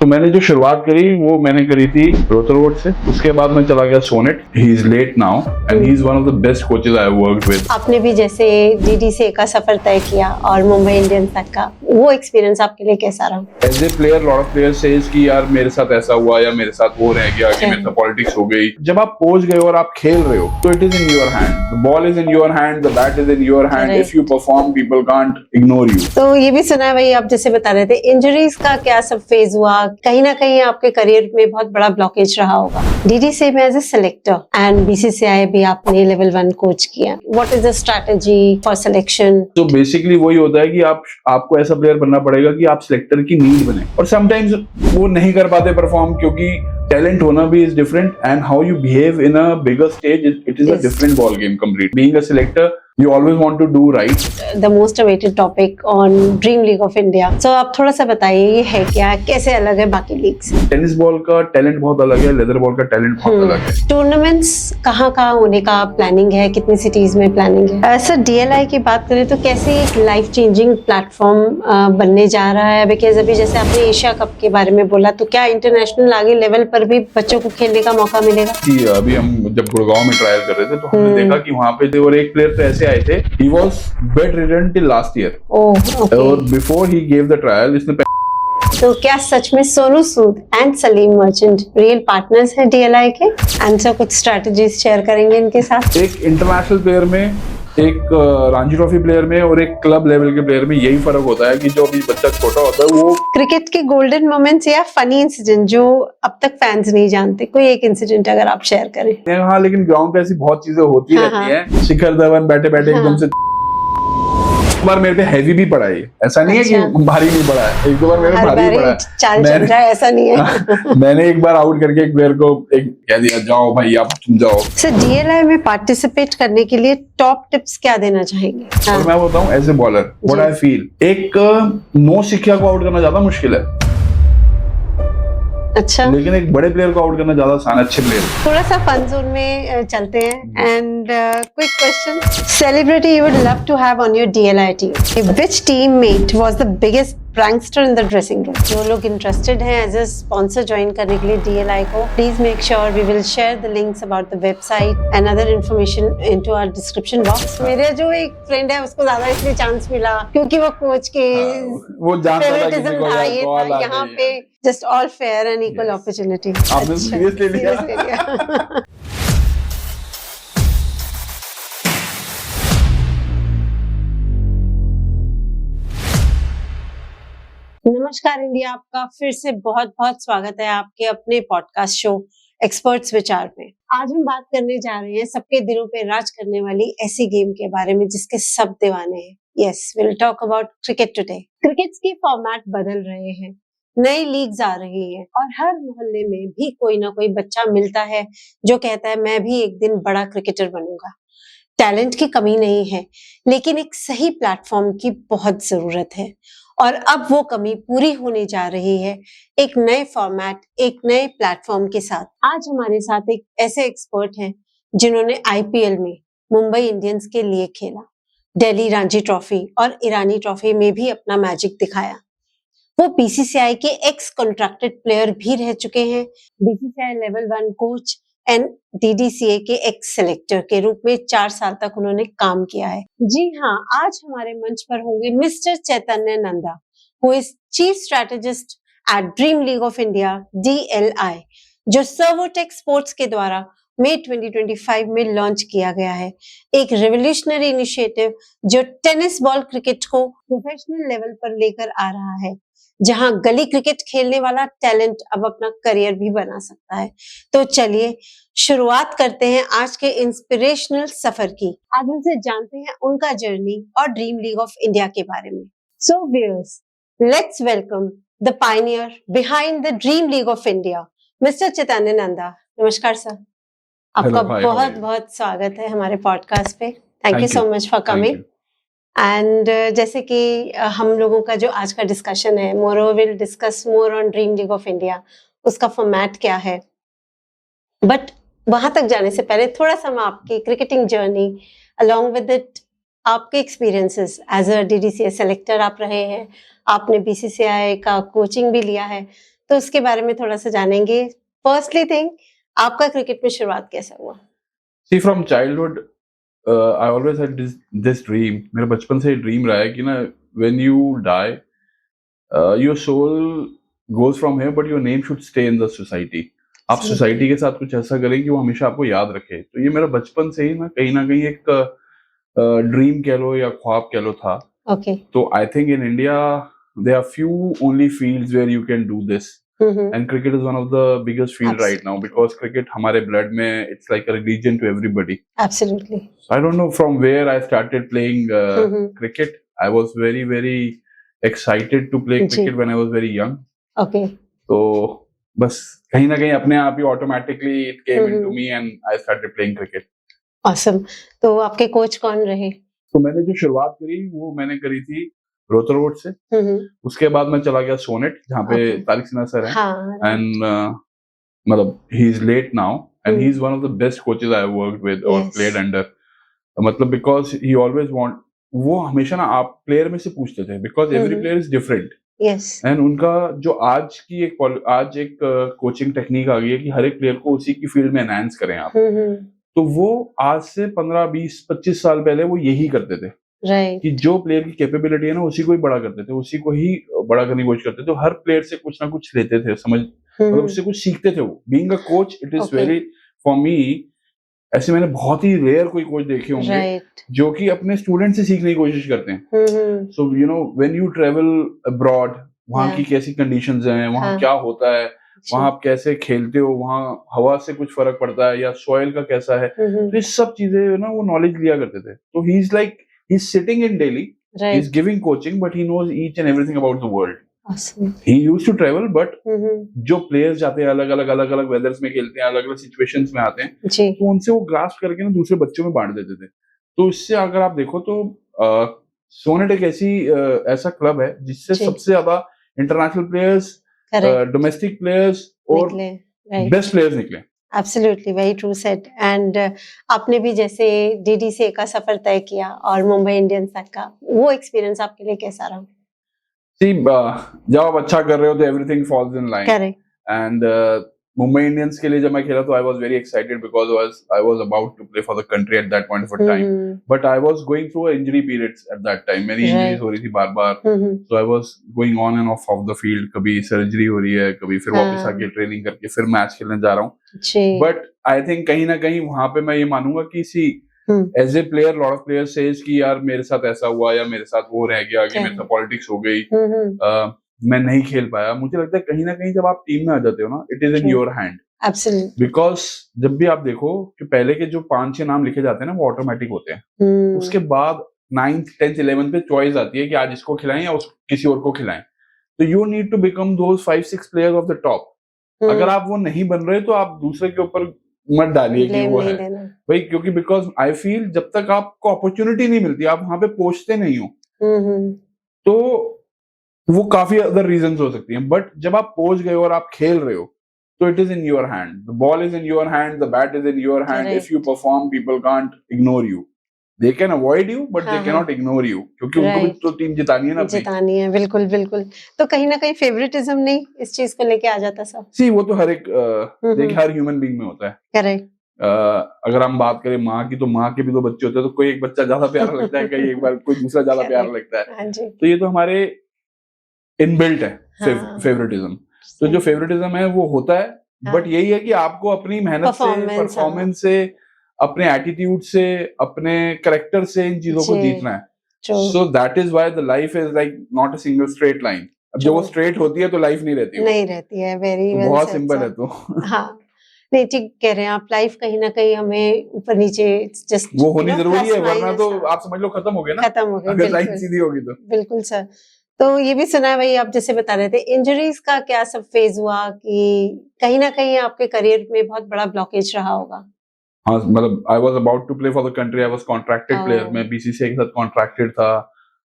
तो मैंने जो शुरुआत करी वो मैंने करी थी रोड से, उसके बाद मैं चला गया Sonnet. He is late now and he is one of the best coaches I have worked with. आपने भी जैसे डीडीसीए का सफर तय किया और मुंबई इंडियंस तक का, वो एक्सपीरियंस आपके लिए कैसा रहा? As a player lot of players says कि यार मेरे साथ ऐसा हुआ या मेरे साथ वो रह गया कि मेरे साथ पॉलिटिक्स हो गई। जब आप पहुंच गए और आप खेल रहे हो तो it is in your hand, the ball is in your hand, the bat is in your hand. If you perform people can't ignore you. तो ये भी सुना है भाई, आप जैसे बता रहे थे इंजरीज का क्या सब फेज हुआ, कहीं ना कहीं आपके करियर में बहुत बड़ा ब्लॉकेज रहा होगा। डीडीसीए में as a selector and BCCI भी आपने लेवल 1 कोच किया, what is the strategy for selection? तो बेसिकली वही होता है कि आपको ऐसा प्लेयर बनना पड़ेगा कि आप सिलेक्टर की नीड बने, और समटाइम्स वो नहीं कर पाते परफॉर्म, क्योंकि टैलेंट होना भी is different and how you behave in a bigger stage it is a different ball game complete. Being a selector you always want to do right. The most awaited topic on Dream League of India. So आप थोड़ा सा बताइए ये है क्या, कैसे अलग है बाकी लीग से? टेनिस बॉल का टैलेंट बहुत अलग है, लेदर बॉल का टैलेंट बहुत अलग है। टूर्नामेंट्स कहाँ होने का प्लानिंग है, कितनी सिटीज में प्लानिंग है? सर डीएलआई की बात करें तो कैसे एक लाइफ चेंजिंग प्लेटफॉर्म बनने जा रहा है? बिकॉज अभी जैसे आपने एशिया कप के बारे में बोला, तो क्या इंटरनेशनल आगे लेवल पर भी बच्चों को खेलने का मौका मिलेगा? अभी हम जब गुड़गांव में ट्रायल कर रहे थे तो हमने देखा कि वहाँ पे और एक प्लेयर तो ऐसे आए थे, he was bedridden till last year. और before he gave the trial, इसने तो क्या सच में Sonu Sood and Salim merchant real partners हैं डीएलआई के? एंड सर कुछ स्ट्रेटजीज शेयर करेंगे इनके साथ? एक इंटरनेशनल प्लेयर में, एक रणजी ट्रॉफी प्लेयर में और एक क्लब लेवल के प्लेयर में यही फर्क होता है कि जो अभी बच्चा छोटा होता है वो क्रिकेट के गोल्डन मोमेंट्स या फनी इंसिडेंट जो अब तक फैंस नहीं जानते, कोई एक इंसिडेंट अगर आप शेयर करें। हाँ, लेकिन ग्राउंड पे ऐसी बहुत चीजें होती रहती हैं। शिखर धवन बैठे बैठे एकदम से बार मेरे पे हैवी भी पड़ा है, ऐसा नहीं है कि भारी नहीं पड़ा है, एक दो बार मेरे भारी भी पड़ा है। चाल चल रहा है ऐसा नहीं है। मैंने एक बार आउट करके एक प्लेयर को एक कह दिया, जाओ भाई आप तुम जाओ। सर डीएलआई में पार्टिसिपेट करने के लिए टॉप टिप्स क्या देना चाहेंगे? और मैं बताऊं as a bowler what I feel, एक नो सिखिया को आउट करना ज्यादा मुश्किल है। अच्छा, लेकिन एक बड़े प्लेयर को आउट करना ज्यादा आसान है, अच्छे प्लेयर। थोड़ा सा फन जोन में चलते हैं and quick question, celebrity you would love to have on your DLI team? Which teammate was the biggest prankster in the dressing room? जो लोग इंटरेस्टेड हैं एज ए स्पॉन्सर ज्वाइन करने के लिए डीएलआई को, please make sure we will share the links about the website and other information into our description box. मेरे जो एक फ्रेंड है उसको ज्यादा इसलिए चांस मिला क्योंकि वो कोच के वो जानता था कि यहाँ पे just all fair and equal opportunity. आपने सीरियसली लिया? नमस्कार इंडिया, आपका फिर से बहुत बहुत स्वागत है आपके अपने पॉडकास्ट शो एक्सपर्ट्स विचार में। आज हम बात करने जा रहे हैं सबके दिलों पे राज करने वाली ऐसी गेम के बारे में जिसके सब दीवाने हैं। Yes, will talk about cricket today. Cricket के फॉर्मेट बदल रहे हैं, नई लीग्स आ रही हैं और हर मोहल्ले में भी कोई ना कोई बच्चा मिलता है जो कहता है मैं भी एक दिन बड़ा क्रिकेटर बनूंगा। टैलेंट की कमी नहीं है, लेकिन एक सही प्लेटफॉर्म की बहुत जरूरत है और अब वो कमी पूरी होने जा रही है एक नए फॉर्मेट, एक नए प्लेटफॉर्म के साथ। आज हमारे साथ एक ऐसे एक्सपर्ट हैं जिन्होंने आईपीएल में मुंबई इंडियंस के लिए खेला, दिल्ली रणजी ट्रॉफी और ईरानी ट्रॉफी में भी अपना मैजिक दिखाया। वो बीसीसीआई के एक्स कॉन्ट्रैक्टेड प्लेयर भी रह चुके हैं, BCCI level 1 coach and DDCA के एक्स सिलेक्टर के रूप में 4 साल तक उन्होंने काम किया है। जी हाँ, आज हमारे मंच पर होंगे mister Chaitanya Nanda, who is chief strategist at dream league of India DLI, जो सर्वोटेक स्पोर्ट्स के द्वारा मई 2025 में लॉन्च किया गया है। एक रेवोल्यूशनरी इनिशिएटिव जो टेनिस बॉल क्रिकेट को प्रोफेशनल लेवल पर लेकर आ रहा है, जहां गली क्रिकेट खेलने वाला टैलेंट अब अपना करियर भी बना सकता है। तो चलिए शुरुआत करते हैं आज के इंस्पिरेशनल सफर की। आज उनसे जानते हैं उनका जर्नी और ड्रीम लीग ऑफ इंडिया के बारे में। So viewers, let's welcome the pioneer behind the dream league of India, mister Chaitanya Nanda. नमस्कार सर, आपका बहुत बहुत स्वागत है हमारे पॉडकास्ट पे। Thank you so much for coming. And जैसे कि हम लोगों का जो आज का डिस्कशन है, more will discuss more on dream league of India, उसका फॉर्मेट क्या है, बट वहां तक जाने से पहले थोड़ा सा हम आपकी cricketing journey along with it, आपके experiences as a DDCA selector आप रहे हैं, आपने बीसीसीआई का कोचिंग भी लिया है, तो उसके बारे में थोड़ा सा जानेंगे। फर्स्टली थिंग, आपका क्रिकेट में शुरुआत कैसे हुआ? See from childhood I always had this dream. मेरा बचपन से ड्रीम रहा है कि ना when you die your soul goes from here but your name should stay in the society. आप सोसाइटी के साथ कुछ ऐसा करें कि वो हमेशा आपको याद रखे। तो ये मेरा बचपन से ही ना कहीं एक ड्रीम कह लो या ख्वाब कह लो था। ओके। तो I think in India there are few only fields where you can do this and cricket is one of the biggest field right now because cricket हमारे blood में it's like a religion to everybody. Absolutely. I don't know from where I started playing cricket. I was very excited to play cricket when I was very young. Okay. तो बस कहीं ना कहीं अपने आप ही automatically it came into me and I started playing cricket. Awesome. तो आपके coach कौन रहे? तो मैंने जो शुरुआत करी वो मैंने करी थी रोटर रोड से। उसके बाद मैं चला गया सोनेट जहाँ पे तारिक सिन्हा सर हैं एंड मतलब he is late now and he is one of the best coaches I have worked with और प्लेड अंडर। मतलब बिकॉज ही ऑलवेज वांट, वो हमेशा ना आप प्लेयर में से पूछते थे because every player is different and उनका जो आज एक कोचिंग टेक्निक आ गई है कि हर एक प्लेयर को उसी की फील्ड में एनहांस करें आप। तो वो आज से 15, 20, 25 साल पहले वो यही करते थे। Right. कि जो प्लेयर की कैपेबिलिटी है ना उसी को ही बड़ा करते थे, उसी को ही बड़ा करने की कोशिश करते थे। हर प्लेयर से कुछ ना कुछ लेते थे, समझ मतलब उससे कुछ सीखते थे वो। Being a coach it is very for me, ऐसे मैंने बहुत ही रेयर कोई कोच देखे होंगे जो कि अपने स्टूडेंट से सीखने की कोशिश करते हैं। So you know when you travel abroad, वहाँ की कैसी कंडीशंस हैं, वहाँ क्या होता है, वहाँ आप कैसे खेलते हो, वहाँ हवा से कुछ फर्क पड़ता है या सॉइल का कैसा है, तो ये सब चीजें ना वो नॉलेज लिया करते थे। तो he is like he's sitting in Delhi, he's giving coaching, but he knows each and everything about the world. Awesome. He used to travel, but जो players जाते हैं अलग अलग वेदर्स में खेलते हैं, अलग अलग सिचुएशंस में आते हैं, तो उनसे वो ग्रास्प करके ना दूसरे बच्चों में बांट देते थे। तो इससे अगर आप देखो तो सोनेट एक ऐसा क्लब है जिससे सबसे ज्यादा इंटरनेशनल प्लेयर्स, डोमेस्टिक प्लेयर्स और बेस्ट प्लेयर्स निकले। Absolutely, very true said. And आपने भी जैसे DDCA का सफर तय किया और मुंबई इंडियंस तक का, वो एक्सपीरियंस आपके लिए कैसा रहा? See, जब आप अच्छा कर रहे हो तो everything falls in line. Correct. And Mumbai Indians के लिए जब मैं खेला तो I was very excited because I was about to play for the country at that point of time. But I was going through injury periods at that time. मेरी injuries हो रही थी बार-बार. So I was going on and off the field. कभी surgery हो रही है, कभी फिर वापस आके ट्रेनिंग करके फिर मैच खेलने जा रहा हूँ। But I think कहीं ना कहीं वहाँ पे मैं ये मानूंगा कि as a player lot of players says कि यार मेरे साथ ऐसा हुआ या मेरे साथ वो रह गया, कि मेरे साथ पॉलिटिक्स हो गई, मैं नहीं खेल पाया। मुझे लगता है कहीं ना कहीं जब आप टीम में आ जाते हो ना, it is in your hand. Absolutely. Because जब भी आप देखो कि पहले के जो 5-6 नाम लिखे जाते हैं ना वो ऑटोमेटिक होते हैं। उसके बाद 9th, 10th, 11th पे चॉइस आती है कि आज इसको खिलाएं या किसी और को खिलाएं। तो you need to become those 5-6 players of the top. अगर आप वो नहीं बन रहे तो आप दूसरे के ऊपर मत डालिए कि वो है भाई, क्योंकि बिकॉज आई फील जब तक आपको अपॉर्चुनिटी नहीं मिलती, आप वहां पे पहुंचते नहीं हो, तो वो काफी अदर रीजंस हो सकती हैं। बट जब आप पहुंच गए और आप खेल रहे हो तो it is in your hand, the ball is in your hand, the bat is in your hand. If you perform, people can't ignore you, they can avoid you but they can not ignore you, क्योंकि उनको भी तो team जितानी है ना, जितानी है। बिल्कुल बिल्कुल। तो कहीं ना कहीं फेवरेटिज्म नहीं इस चीज को लेके आ जाता सब। सी वो तो हर एक देखिए हर ह्यूमन बीइंग में होता है। करेक्ट। अगर हम बात करें माँ की, तो माँ के भी दो बच्चे होते हैं, तो कोई एक बच्चा ज्यादा प्यारा लगता है, कहीं एक बार कोई दूसरा ज्यादा प्यारा लगता है। तो ये तो हमारे इनबिल्ट है फेवरेटिज्म। तो जो फेवरेटिज्म है वो होता है, बट यही है कि आपको अपनी मेहनत से, परफॉर्मेंस से, अपने एटीट्यूड से, अपने कैरेक्टर से इन चीजों को जीतना है। So that is why the life is like not a single straight line. अब जब वो स्ट्रेट होती है तो लाइफ नहीं रहती है। वेरी वेल, बहुत सिंपल है। तो हाँ, नहीं ठीक कह रहे हैं आप। लाइफ कहीं ना कहीं हमें ऊपर नीचे जस्ट वो होनी जरूरी है, वरना तो आप समझ लो खत्म हो गया ना, खत्म हो गया अगर लाइफ सीधी होगी तो। बिल्कुल सर। तो ये भी सुना है भाई, आप जैसे बता रहे थे इंजरीज का क्या सब फेज हुआ कि कहीं ना कहीं आपके करियर में बहुत बड़ा ब्लॉकेज रहा होगा? हाँ, मतलब I was about to play for the country, I was contracted player, मैं बीसीसीआई के साथ कॉन्ट्रैक्टेड था।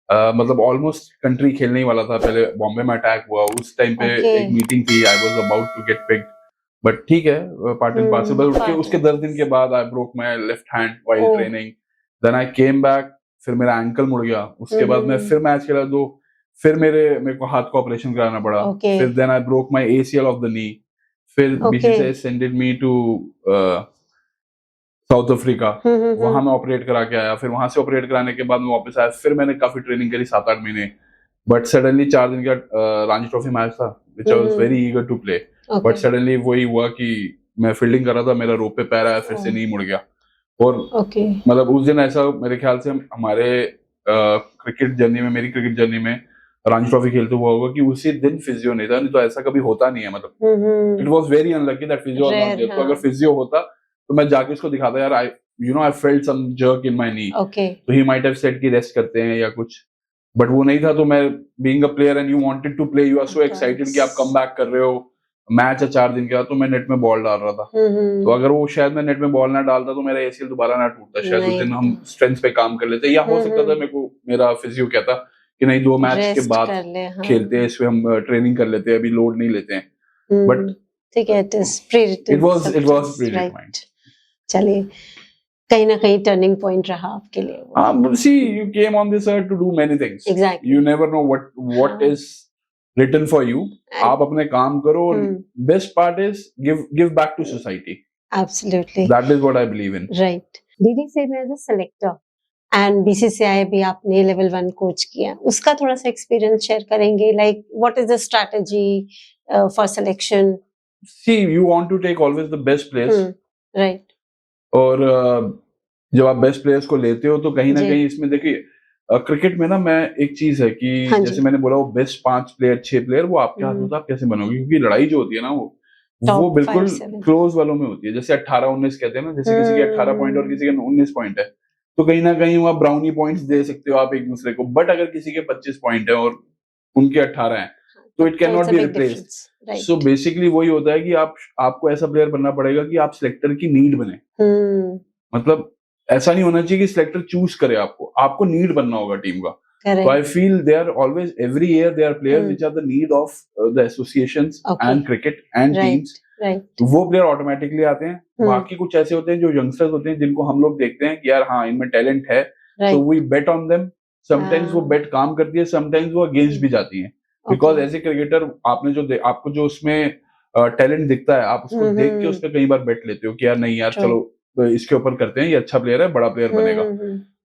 मतलब ऑलमोस्ट कंट्री खेलने ही वाला था। पहले बॉम्बे में अटैक हुआ, उस टाइम पे एक मीटिंग थी, I was about to get picked, but ठीक है, पार्ट एंड पार्सल। उसके 10 दिन के बाद I broke my left hand while training, then I came back, फिर मेरा एंकल मुड़ गया, उसके बाद मैं फिर मैच खेला, फिर मेरे को हाथ का ऑपरेशन कराना पड़ा। Okay. फिर then I broke my ACL of the knee. फिर Okay. BCCI sended me to South Africa. वहां मैं ऑपरेट करा के आया। फिर वहां से ऑपरेट कराने के बाद मैं वापस आया। फिर मैंने काफी ट्रेनिंग करी 7-8 महीने। बट सडनली 4 दिन का रणजी ट्रॉफी मैच था which I was very eager to play. But suddenly वही हुआ कि मैं फील्डिंग कर रहा था, मेरा रोप पे पैर आया, फिर से नी मुड़ गया। और मतलब उस दिन ऐसा मेरे ख्याल से हमारे क्रिकेट जर्नी में, मेरी क्रिकेट जर्नी में रणजी ट्रॉफी खेलते हुआ होगा कि उसी दिन फिजियो नहीं था। नहीं तो ऐसा कभी होता नहीं है। मतलब it was very unlucky that physio was not there. तो अगर फिजियो होता तो मैं जाके उसको दिखाता, यार I felt some jerk in my knee. तो ही माइट हैव सेड कि रेस्ट करते हैं या कुछ। बट वो नहीं था। तो मैं being a player and you wanted to play, you are so excited कि आप कम बैक कर रहे हो। मैच है 4 दिन का, तो मैं नेट में बॉल डाल रहा था। तो अगर वो शायद मैं नेट में बॉल ना डालता तो मेरा ACL दोबारा ना टूटता। शायद उस दिन हम स्ट्रेंथ पे काम कर लेते, या हो सकता था मेरे को मेरा फिजियो कहता कि नहीं 2 मैच के बाद खेलते हैं, इसमें हम ट्रेनिंग कर लेते हैं, अभी लोड नहीं लेते हैं। बट ठीक है, इट वाज प्रीडिटरमाइंड। चलिए, कहीं ना कहीं टर्निंग पॉइंट रहा आपके लिए। See, you came on this earth to do many things. Exactly. You never know what is written for you. आप अपने काम करो। Best part is give back to society. Absolutely. That is what I believe in. Right. DDC में as a selector and BCCI भी आपने level 1 coach किया, उसका थोड़ा सा एक्सपीरियंस शेयर करेंगे? Like what is the strategy for selection? See, you want to take always the best players. Right. और जब आप बेस्ट प्लेयर्स को लेते हो तो कहीं ना कहीं इसमें देखिए क्रिकेट में ना मैं एक चीज है कि जैसे मैंने बोला वो बेस्ट 5 प्लेयर 6 प्लेयर वो आपके हाथ में, आप कैसे बनोगे? क्योंकि लड़ाई जो होती है ना वो बिल्कुल क्लोज वालों में होती है। जैसे 18-19 कहते हैं ना, जैसे किसी के 18 पॉइंट और किसी के 19 पॉइंट है, तो कहीं ना कहीं वहाँ ब्राउनी पॉइंट्स दे सकते हो आप एक दूसरे को। बट अगर किसी के 25 पॉइंट है और उनके 18 हैं तो it can not be replaced. So basically वही होता है कि आपको ऐसा प्लेयर बनना पड़ेगा कि आप सिलेक्टर की नीड बने। मतलब ऐसा नहीं होना चाहिए कि सिलेक्टर चूज करे आपको नीड बनना होगा टीम का। So I feel they are always, every year they are players which are the need of the associations and cricket and teams. तो वो प्लेयर ऑटोमेटिकली आते हैं। बाकी कुछ ऐसे होते हैं जो यंगस्टर्स होते हैं जिनको हम लोग देखते हैं कि यार हाँ इनमें टैलेंट है, तो we bet on them. Sometimes वो बेट काम करती है, समटाइम्स वो अगेंस्ट भी जाती है। बिकॉज एज ए क्रिकेटर आपको जो उसमें टैलेंट दिखता है, आप उसको देख के उस पर कई बार बेट लेते हो कि यार नहीं यार चलो इसके ऊपर करते हैं, ये अच्छा प्लेयर है, बड़ा प्लेयर बनेगा।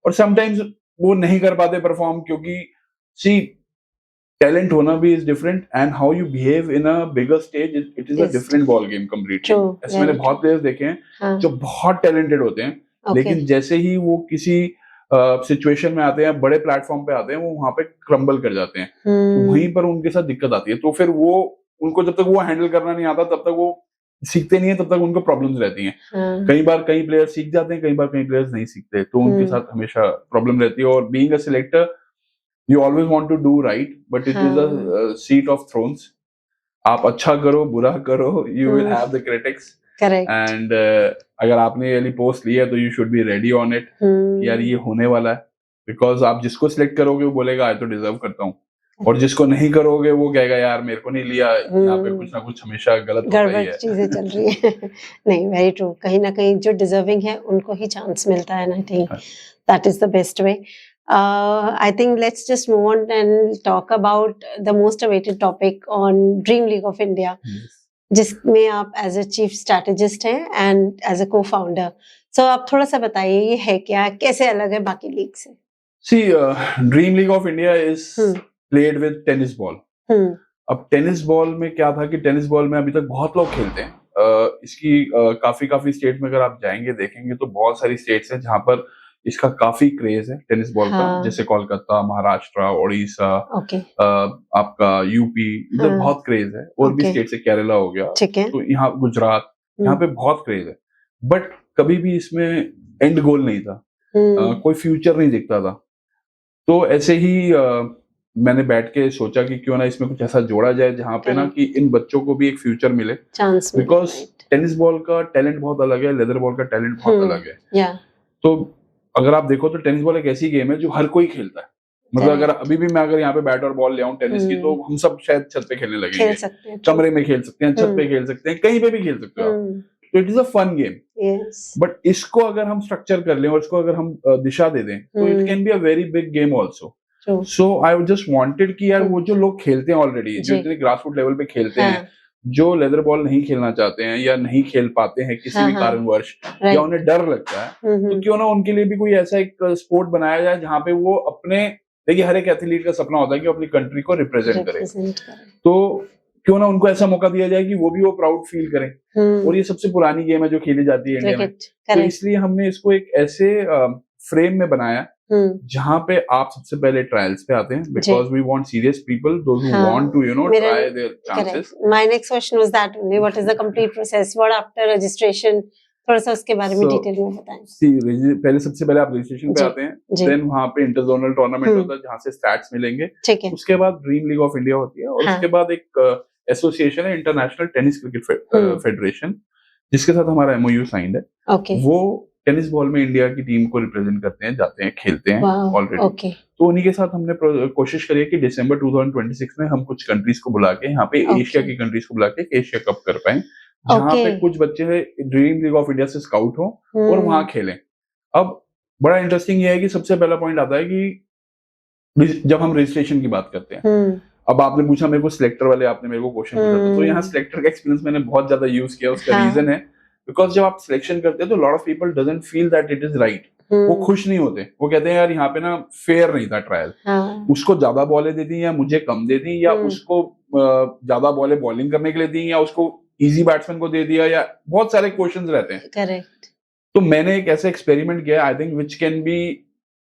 और समटाइम्स वो नहीं कर पाते परफॉर्म, क्योंकि सी टैलेंट होना भी is different and how you behave in a bigger stage it is a different ball game completely. ऐसे मैंने बहुत प्लेयर्स देखे हैं जो बहुत टैलेंटेड होते हैं, लेकिन जैसे ही वो किसी सिचुएशन में आते हैं, बड़े प्लेटफॉर्म पे आते हैं, वो वहां पे क्रम्बल कर जाते हैं। तो वहीं पर उनके साथ दिक्कत आती है। तो फिर वो उनको जब तक वो हैंडल करना नहीं आता तब तक वो सीखते नहीं है, तब तक उनको प्रॉब्लम्स रहती हैं। कई बार कई प्लेयर्स सीख जाते हैं, कई बार कई प्लेयर्स नहीं सीखते, तो उनके साथ हमेशा प्रॉब्लम रहती है। और being a selector you always want to do right, but it is a seat of thrones. आप अच्छा करो बुरा करो, you will have the critics. And अगर आपने ये वाली पोस्ट ली है तो you should be ready on it, यार ये होने वाला है। बिकॉज आप जिसको सिलेक्ट करोगे वो बोलेगा आई तो डिजर्व करता हूँ, और जिसको नहीं करोगे वो कहेगा यार मेरे को नहीं लिया, यहाँ पे कुछ ना कुछ हमेशा गलत होता ही है, चीजें चल रही है। नहीं, वेरी ट्रू। कहीं ना कहीं जो डिजर्विंग है उनको ही चांस मिलता है, I think that is the best way. I think let's just move on and talk about the most awaited topic on dream league of India, जिसमें आप एज अ चीफ स्ट्रैटेजिस्ट हैं and as a cofounder. सो आप थोड़ा सा बताइए ये है क्या, कैसे अलग है बाकी लीग से? See dream league of India is played with tennis ball. अब टेनिस बॉल में क्या था कि टेनिस बॉल में अभी तक बहुत लोग खेलते हैं। इसकी काफी स्टेट में अगर आप जाएंगे देखेंगे तो बहुत सारी स्टेट्स हैं जहां पर इसका काफी क्रेज है टेनिस बॉल का। जैसे कोलकाता, महाराष्ट्र, उड़ीसा, आपका यूपी, इधर बहुत क्रेज है। और भी स्टेट से केरला हो गया, तो यहाँ गुजरात, यहाँ पे बहुत क्रेज है। बट कभी भी इसमें एंड गोल नहीं था, कोई फ्यूचर नहीं दिखता था। तो ऐसे ही मैंने बैठ के सोचा कि क्यों ना इसमें कुछ ऐसा जोड़ा जाए जहाँ पे ना कि इन बच्चों को भी एक फ्यूचर मिले, बिकॉज टेनिस बॉल का टैलेंट बहुत अलग है, लेदर बॉल का टैलेंट बहुत अलग है। तो अगर आप देखो तो टेनिस बॉल एक ऐसी गेम है जो हर कोई खेलता है। मतलब अगर अभी भी मैं अगर यहाँ पे बैट और बॉल ले आऊं टेनिस की, तो हम सब शायद छत पे खेलने लगेंगे, कमरे में खेल सकते हैं, छत पे खेल सकते हैं, कहीं पे भी खेल सकते हो आप। तो it is a fun game. But इसको अगर हम स्ट्रक्चर कर लें और इसको अगर हम दिशा दे दें तो it can be a very big game also. So I just wanted कि यार वो जो लोग खेलते हैं ऑलरेडी, जो इतने ग्रासरूट लेवल पे खेलते हैं, जो लेदर बॉल नहीं खेलना चाहते हैं या नहीं खेल पाते हैं किसी भी कारणवश, या उन्हें डर लगता है, तो क्यों ना उनके लिए भी कोई ऐसा एक स्पोर्ट बनाया जाए जहाँ पे वो अपने, देखिए हर एक एथलीट का सपना होता है कि अपनी कंट्री को रिप्रेजेंट करे, तो क्यों ना उनको ऐसा मौका दिया जाए कि वो भी वो प्राउड फील करें। और ये सबसे पुरानी गेम है जो खेली जाती है इंडिया में, तो इसलिए हमने इसको एक ऐसे फ्रेम में बनाया जहाँ पे आप सबसे पहले ट्रायल्स पे आते हैं, because we want serious people, those who want to try their chances. My next question was that only, what is the complete process, what after registration, थोड़ा सा उसके बारे में डिटेल में बताएं। पहले सबसे पहले आप रजिस्ट्रेशन पे आते हैं, देन वहाँ पे इंटर जोनल टूर्नामेंट होता है जहाँ से स्टैट्स मिलेंगे, उसके बाद ड्रीम लीग ऑफ इंडिया होती है, और उसके बाद एक एसोसिएशन है, इंटरनेशनल टेनिस क्रिकेट फेडरेशन, जिसके साथ हमारा MOU साइंड है। वो टेनिस बॉल में इंडिया की टीम को रिप्रेजेंट करते हैं, जाते हैं, खेलते हैं ऑलरेडी। तो उन्हीं के साथ हमने कोशिश करी है कि दिसंबर 2026 में हम कुछ कंट्रीज को बुला के, यहाँ पे एशिया की कंट्रीज को बुला के एशिया कप कर पाए, जहाँ पे कुछ बच्चे ड्रीम लीग ऑफ इंडिया से स्काउट हो और वहां खेलें। अब बड़ा इंटरेस्टिंग ये है कि सबसे पहला पॉइंट आता है कि जब हम रजिस्ट्रेशन की बात करते हैं, अब आपने पूछा मेरे को सिलेक्टर वाले, आपने मेरे को क्वेश्चन पूछा, तो यहाँ सिलेक्टर का एक्सपीरियंस मैंने बहुत ज्यादा यूज किया। उसका रीजन है बिकॉज जब आप सिलेक्शन करते हैं तो lot of people doesn't feel that it is right, वो खुश नहीं होते, वो कहते हैं यार यहाँ पे ना फेयर नहीं था ट्रायल, उसको ज्यादा बॉलें दे दी या मुझे कम दे दी, या उसको ज्यादा बॉलें बॉलिंग करने के लिए दी, या उसको इजी बैट्समैन को दे दिया, या बहुत सारे क्वेश्चंस रहते हैं। करेक्ट। तो मैंने एक ऐसा एक्सपेरिमेंट किया, I think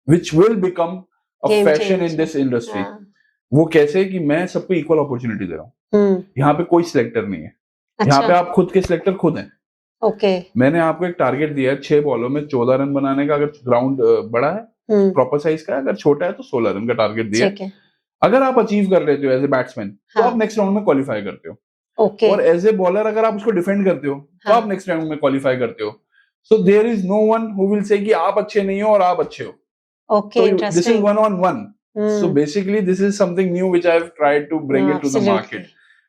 which will become a fashion in this industry. वो कैसे कि मैं सबको इक्वल अपॉर्चुनिटी दे रहा हूँ, यहाँ पे कोई सिलेक्टर नहीं है, यहाँ पे आप खुद के सिलेक्टर खुद हैं। मैंने आपको एक टारगेट दिया है 6 बॉलों में 14 रन बनाने का, अगर ग्राउंड बड़ा है प्रॉपर साइज का, अगर छोटा है तो 16 रन का टारगेट दिया है। अगर आप अचीव कर लेते हो एज ए बैट्समैन तो आप नेक्स्ट राउंड में क्वालिफाई करते हो, और एज ए बॉलर अगर आप उसको डिफेंड करते हो तो आप नेक्स्ट राउंड में क्वालिफाई करते हो। So there is no one who will say कि आप अच्छे नहीं हो और आप अच्छे हो। This is 1-on-1। So basically this is something new which I have tried to bring it to the market,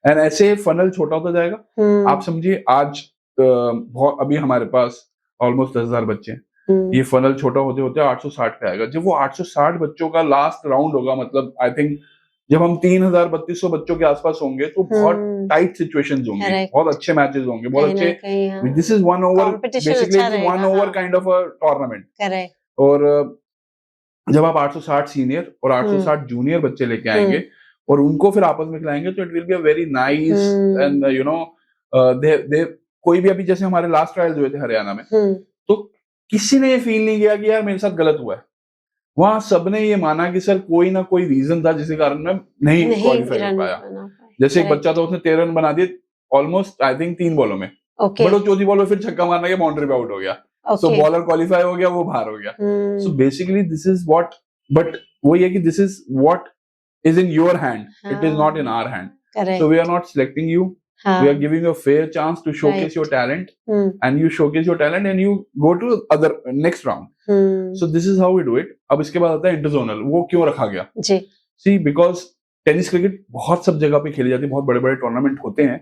and ऐसे फनल छोटा होता जाएगा। आप समझिए आज अभी हमारे पास ऑलमोस्ट 10,000 बच्चे हैं, ये फनल छोटा होते होते 860 पे आएगा। जब वो 860 बच्चों का लास्ट राउंड होगा, मतलब आई थिंक जब हम 3,000-3,200 बच्चों के आसपास होंगे तो बहुत टाइट सिचुएशंस होंगे, बहुत अच्छे मैचेस होंगे, बहुत अच्छे। This is 1 over, basically 1 over kind of a tournament. और जब आप 860 सीनियर और 860 जूनियर बच्चे लेके आएंगे और उनको फिर आपस में खिलाएंगे, तो it will be a very nice and they कोई भी, अभी जैसे हमारे लास्ट ट्रायल्स हुए थे हरियाणा में, तो किसी ने ये फील नहीं किया कि यार मेरे साथ गलत हुआ है। वहां सबने ये माना कि सर कोई ना कोई रीजन था जिसके कारण मैं नहीं क्वालिफाई कर पाया। जैसे एक बच्चा था, उसने 13 रन बना दिए ऑलमोस्ट आई थिंक 3 बॉलों में, बट वो चौथी बॉल में फिर छक्का मारना के बाउंड्री पे आउट हो गया। सो बॉलर क्वालिफाई हो गया, वो बाहर हो गया। So basically this is what, but वो ये कि this is what is in your hand, it is not in our hand. So we are not selecting you, we are giving you a fair chance to showcase your talent, and you showcase your talent and you go to other next round. So this is how we do it. अब इसके बाद आता है interzonal. वो क्यों रखा गया? See, because tennis cricket बहुत सब जगह पे खेली जाती है, बहुत बड़े बड़े टूर्नामेंट होते हैं,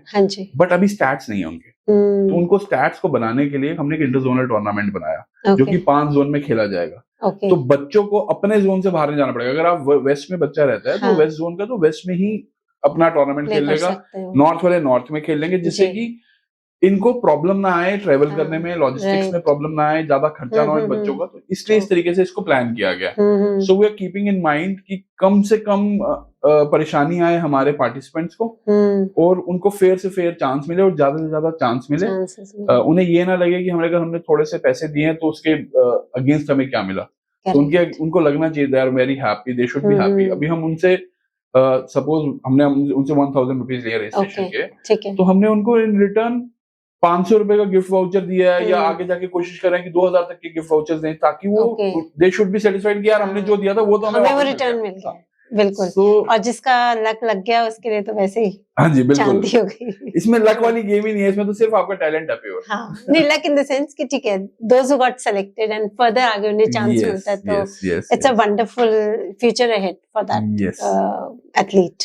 बट अभी स्टैट्स नहीं है उनके। तो उनको स्टैट्स को बनाने के लिए हमने एक इंटरजोनल टूर्नामेंट बनाया, जो कि 5 जोन में खेला जाएगा। तो बच्चों को अपने जोन से बाहर नहीं जाना पड़ेगा। अगर आप वेस्ट में बच्चा रहता है तो वेस्ट जोन का तो वेस्ट में ही अपना टूर्नामेंट खेल लेगा, नॉर्थ वाले नॉर्थ में खेल लेंगे, जिससे कि इनको प्रॉब्लम ना आए ट्रेवल करने में, लॉजिस्टिक्स में प्रॉब्लम ना आए, ज्यादा खर्चा ना हो बच्चों का। तो इसलिए इस तरीके से इसको प्लान किया गया। So we are keeping in mind कि कम से कम परेशानी आए हमारे पार्टिसिपेंट्स को, और उनको फेयर से फेयर चांस मिले और ज्यादा से ज्यादा चांस मिले। उन्हें ये ना लगे कि हमने थोड़े से पैसे दिए हैं तो उसके अगेंस्ट हमें क्या मिला। तो उनको लगना चाहिए they are very happy, they should be happy. अभी हम उनसे सपोज हमने उनसे 1,000 रुपीज लिए रजिस्ट्रेशन के, तो हमने उनको इन रिटर्न 500 रुपए का गिफ्ट वाउचर दिया है, या आगे जाके कोशिश कर रहे हैं कि 2,000 तक के गिफ्ट वाउचर्स दें, ताकि वो दे शुड बी सेटिस्फाइड कि यार हमने जो दिया था वो तो हमें रिटर्न मिल गया। बिल्कुल। और जिसका लक लग गया उसके लिए तो वैसे ही हाँ जी बिल्कुल चांदी हो गई। इसमें लक वाली गेम ही नहीं है, इसमें तो सिर्फ आपका टैलेंट है प्योर। हाँ, नहीं लक इन द सेंस कि ठीक है, those who got selected and further आगे उन्हें चांस मिलता है, तो it's a wonderful future ahead for that athlete.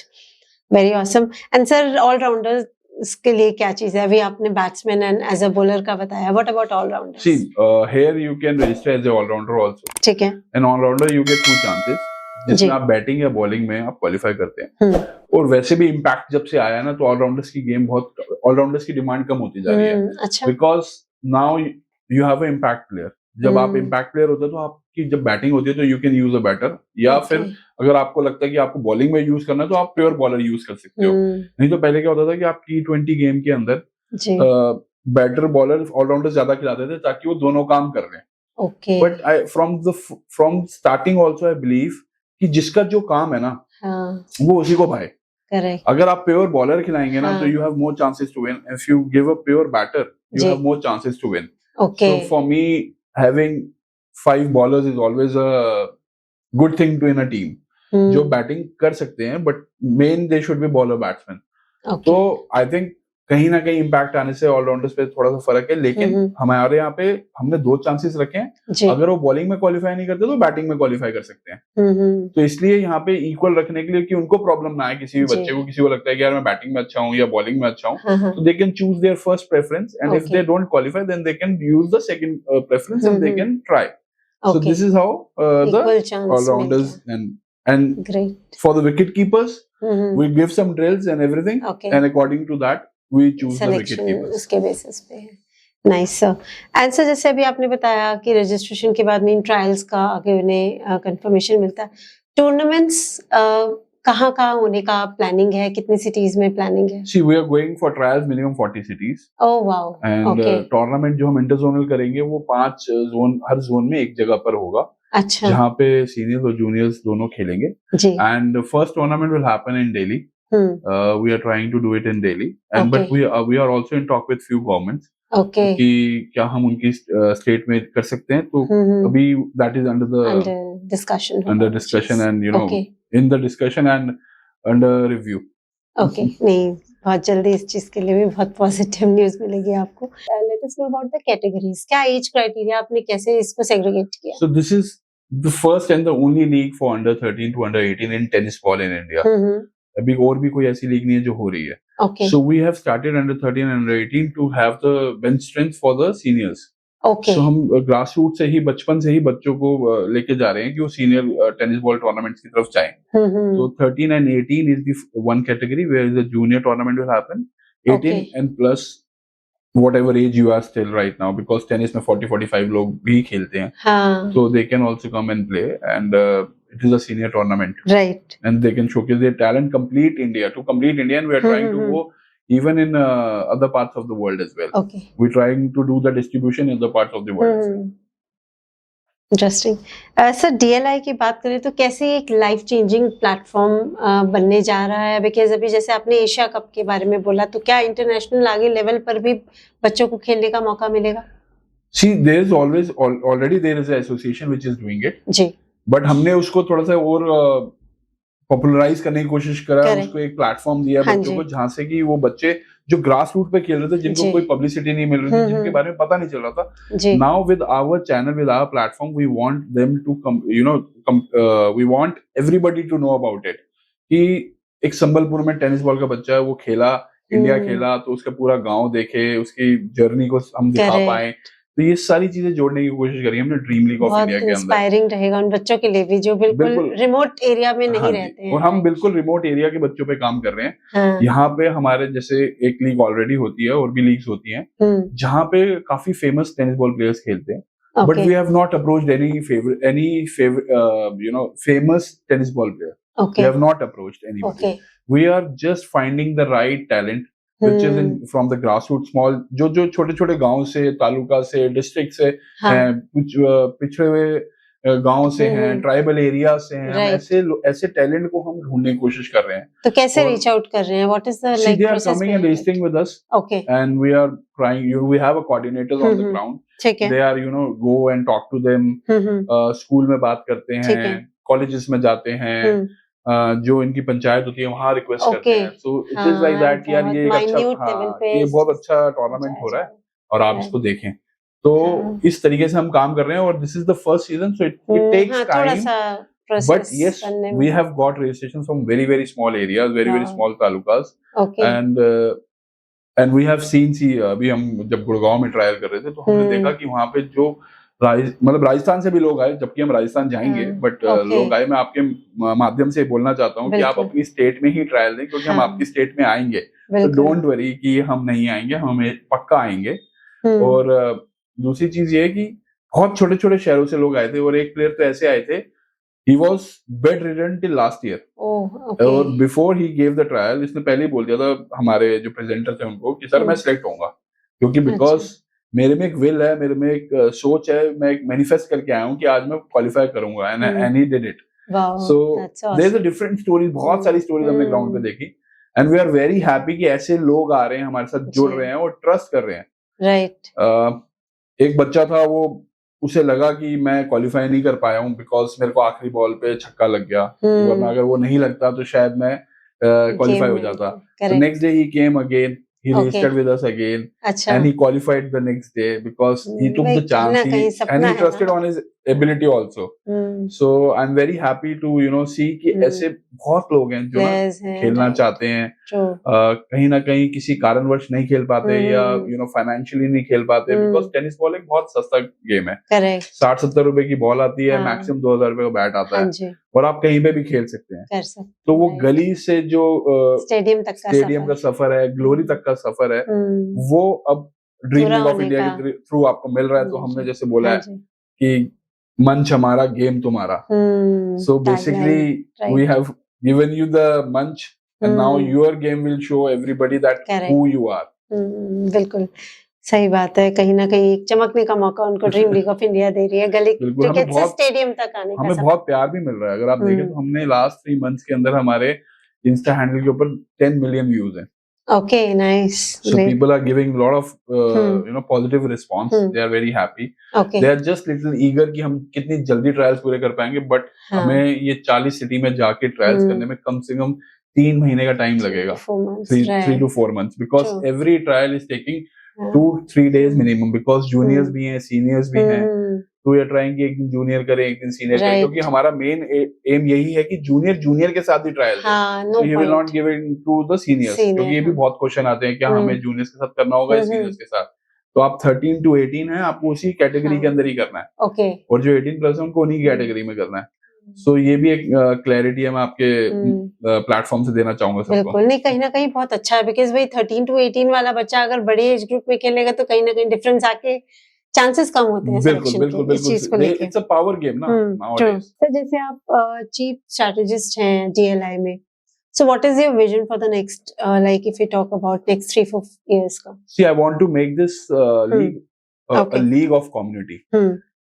Very awesome. And sir, allrounders इसके लिए क्या चीज है? अभी आपने batsman and as a bowler का बताया, what about allrounders? See here you can register as a allrounder also. ठीक है। An allrounder you get 2 chances. जिसमें जी। आप बैटिंग या बॉलिंग में आप क्वालिफाई करते हैं। और वैसे भी इम्पैक्ट जब से आया ना, तो ऑलराउंडर्स की गेम बहुत, ऑलराउंडर्स की डिमांड कम होती जा रही है, अच्छा। Because now you have a impact player. जब आप इम्पैक्ट प्लेयर होते हो तो आपकी जब बैटिंग होती है तो you can use a batter, या फिर अगर आपको लगता है कि आपको बॉलिंग में यूज करना है तो आप प्योर बॉलर यूज कर सकते हो। नहीं तो पहले क्या होता था कि आप T20 गेम के अंदर बैटर बॉलर ऑलराउंडर ज्यादा खिलाते थे ताकि वो दोनों काम कर रहे हैं। Okay. But I from starting also I believe कि जिसका जो काम है ना, वो उसी को भाए। करेक्ट। अगर आप प्योर बॉलर खिलाएंगे ना, तो you have more chances to win. If you give a pure batter, you have more chances to win. Okay. So for me, having 5 bowlers is always a good thing to in a team. जो batting कर सकते हैं, but main they should be bowler batsmen. Okay. तो I think कहीं ना कहीं impact आने से ऑलराउंडर्स पे थोड़ा सा फर्क है, लेकिन हमारे यहाँ पे हमने 2 चांसेस रखे हैं। अगर वो बॉलिंग में क्वालिफाई नहीं करते तो बैटिंग में क्वालिफाई कर सकते हैं। तो इसलिए यहाँ पे इक्वल रखने के लिए कि उनको प्रॉब्लम ना आए, किसी भी बच्चे को, किसी को लगता है कि यार मैं बैटिंग में अच्छा हूँ या बॉलिंग में अच्छा हूँ, तो they can choose their first preference, and if they don't qualify then they can use the second preference and they can try. So this is how the allrounders and great for the wicket keepers we give some drills and everything, and according to that we choose the wicket keepers उसके basis पे। Nice sir. And sir, जैसे अभी आपने बताया कि registration के बाद में ट्रायल्स का आगे उन्हें कंफर्मेशन मिलता है, टूर्नामेंट्स कहाँ होने का प्लानिंग है, कितनी सिटीज में प्लानिंग है? See, we are going for trials minimum 40 cities. Oh wow. And tournament जो हम इंटरजोनल करेंगे वो 5 जोन, हर जोन में एक जगह पर होगा। अच्छा। जहाँ पे सीनियर्स और जूनियर्स दोनों खेलेंगे। जी। And first tournament will happen in Delhi. We are trying to do it in Delhi, and but we are also in talk with few governments. Okay. कि क्या हम उनकी स्टेट में कर सकते हैं, तो अभी that is under discussion and you know in the discussion and under review. Okay. नहीं, बहुत जल्दी इस चीज के लिए भी बहुत पॉजिटिव न्यूज मिलेगी आपको। Let us know about the categories. क्या एज क्राइटेरिया, आपने कैसे इसको सेग्रीगेट किया? So this is the first and the only league for under 13 to under 18 in tennis ball in India. अभी और भी कोई ऐसी लीग नहीं है जो हो रही है। Okay. So we have started under 13 and under 18 to have the bench strength for the seniors. Okay. So हम ग्रास रूट से ही, बचपन से ही बच्चों को लेके जा रहे हैं कि वो सीनियर टेनिस बॉल टूर्नामेंट्स की तरफ जाएं। तो 13 and 18 is the one category where the junior tournament will happen. 18 and plus whatever age you are still right now, because tennis में 40-45 लोग भी खेलते हैं, so they can also come and play, and it is a senior tournament, right? And they can showcase their talent, complete India, and we are trying to go even in other parts of the world as well. Okay. We're trying to do the distribution in other parts of the world as well. Interesting. Sir, DLI की बात करें तो कैसे एक life changing platform बनने जा रहा है? बिकॉज अभी जैसे आपने एशिया कप के बारे में बोला, तो क्या इंटरनेशनल आगे लेवल पर भी बच्चों को खेलने का मौका मिलेगा? See, there is already there is an association which is doing it. जी। बट हमने उसको थोड़ा सा और पॉपुलराइज करने की कोशिश करा, उसको एक प्लेटफॉर्म दिया बच्चों को, जहाँ से कि वो बच्चे जो ग्रास रूट पे खेल रहे थे, जिनको कोई पब्लिसिटी नहीं मिल रही थी, जिनके बारे में पता नहीं चल रहा था, now with our channel, with our platform, we want them to we want everybody to know about it, कि एक संबलपुर में टेनिस बॉल का बच्चा है, वो खेला, इंडिया खेला, तो उसका पूरा गांव देखे, उसकी जर्नी को हम दिखा पाए। तो ये सारी चीजें जोड़ने की कोशिश करी हमने ड्रीम लीग ऑफ इंडिया के अंदर। इंस्पायरिंग रहेगा उन बच्चों के लिए भी जो बिल्कुल रिमोट एरिया में नहीं रहते हैं। और हम बिल्कुल रिमोट एरिया के बच्चों पे काम कर रहे हैं। यहाँ पे हमारे जैसे एक लीग ऑलरेडी होती है, और भी लीग्स होती हैं, जहाँ पे काफी फेमस टेनिस बॉल प्लेयर्स खेलते हैं, but we have not approached any famous tennis ball player. We have not approached anybody. We are just finding the right talent which is from the grassroots, small, जो छोटे छोटे गांव से, तालुका से, district से, कुछ पिछड़े हुए गांव से हैं, ट्राइबल एरिया से हैं, ऐसे टैलेंट को हम ढूंढने की कोशिश कर रहे हैं। तो कैसे रीच आउट कर रहे हैं? What is the like they are coming and registering with us. Okay. And we are trying, we have a coordinators on the ground. ठीक है। They are go and talk to them. School में बात करते हैं, colleges में जाते हैं, जो इनकी पंचायत होती है वहाँ रिक्वेस्ट करते हैं। So it is like that, यार ये ये बहुत अच्छा टूर्नामेंट हो रहा है और आप इसको देखें। तो इस तरीके से हम काम कर रहे हैं, और this is the first season, so it takes time, but yes we have got registration from very very small areas, very small talukas, and we have seen, अभी हम जब गुड़गांव में ट्रायल कर रहे थे तो हमने देखा कि वहाँ पे जो मतलब राजस्थान से भी लोग आए, जबकि हम राजस्थान जाएंगे, बट लोग आए। मैं आपके माध्यम से बोलना चाहता हूँ कि आप अपनी स्टेट में ही ट्रायल दें, क्योंकि हम आपकी स्टेट में आएंगे, तो डोंट वरी कि हम नहीं आएंगे, हम पक्का आएंगे। और दूसरी चीज ये है कि बहुत छोटे छोटे शहरों से लोग आए थे, और एक प्लेयर तो ऐसे आए थे, he was bedridden till last year. और before he gave the trial, इसने पहले ही बोल दिया था हमारे जो प्रेजेंटर थे उनको कि सर मैं सिलेक्ट होऊंगा, क्योंकि बिकॉज मेरे में एक विल है, मेरे में एक सोच है, मैं एक मैनिफेस्ट करके आया हूँ कि आज मैं क्वालिफाई करूंगा, and he did it. So there is a different story, बहुत सारी स्टोरीज हमने ग्राउंड पे देखी, and we are very happy कि ऐसे लोग आ रहे हैं हमारे साथ, जुड़ रहे हैं और ट्रस्ट कर रहे हैं। राइट। एक बच्चा था, वो उसे लगा कि मैं क्वालिफाई नहीं कर पाया हूँ बिकॉज मेरे को आखिरी बॉल पे छक्का लग गया, वरना अगर वो नहीं लगता तो शायद मैं क्वालिफाई हो जाता। तो next day he came again, he registered with us again, and he qualified the next day because he took the chance, and he trusted on his ability also. So I'm very happy to see कि ऐसे बहुत लोग हैं जो ना खेलना चाहते हैं, कहीं ना कहीं किसी कारणवश नहीं खेल पाते, या फाइनेंशियली नहीं खेल पाते, बिकॉज टेनिस बॉल एक बहुत सस्ता गेम है। 60-70 रुपए की बॉल आती है, मैक्सिमम 2000 रुपए का बैट आता है, और आप कहीं पे भी खेल सकते हैं। तो वो गली से जो स्टेडियम का सफर है, ग्लोरी तक का सफर है, वो अब ड्रीम लीग ऑफ इंडिया के थ्रू आपको मिल रहा है। तो हमने जैसे बोला है कि मंच हमारा, गेम तुम्हारा। So basically we have given you the manch, and now your game will show everybody that who you are. बिल्कुल सही बात है, कहीं ना कहीं चमकने का मौका उनको ड्रीम लीग ऑफ इंडिया दे रही है, गली क्रिकेट से स्टेडियम तक आने का। हमें बहुत प्यार भी मिल रहा है। अगर आप देखें तो हमने लास्ट 3 मंथ्स के अंदर हमारे इंस्टा हैंडल के ऊपर 10 मिलियन व्यूज हैं। Okay, nice. So people are giving a lot of positive response. They are very happy. Okay. They are just little eager कि हम कितनी जल्दी ट्रायल्स पूरे कर पाएंगे, बट हमें ये 40 सिटी में जाके ट्रायल्स करने में कम से कम 3 महीने का टाइम लगेगा, 3 to 4 months, because every trial is taking 2-3 days minimum, because juniors भी हैं, seniors भी हैं, तो ये ट्राइंग कि एक दिन जूनियर करें, एक दिन सीनियर करें, क्योंकि हमारा मेन एम यही है कि जूनियर के साथ ही ट्रायल है। He will not give it to the seniors, क्योंकि ये भी बहुत क्वेश्चन आते हैं क्या हमें जूनियर्स के साथ करना होगा या सीनियर्स के साथ। तो आप 13 to 18 है, आपको उसी कैटेगरी के अंदर ही करना है, और जो 18+ है उनको उन्हीं की कैटेगरी में करना है। सो ये भी एक क्लैरिटी है, मैं आपके प्लेटफॉर्म से देना चाहूंगा सबको। बिल्कुल, नहीं कहीं ना कहीं बहुत अच्छा है, बिकॉज भाई 13 to 18 वाला बच्चा अगर बड़े एज ग्रुप में खेलेगा तो कहीं ना कहीं डिफरेंस आके चांसेस कम होते हैं बिल्कुल इस चीज को लेके। इट्स अ पावर गेम ना nowadays। तो जैसे आप चीफ स्ट्रेटेजिस्ट हैं DLI में, so what is your vision for the next like if we talk about next 3-4 years का? See, I want to make this league a league of community।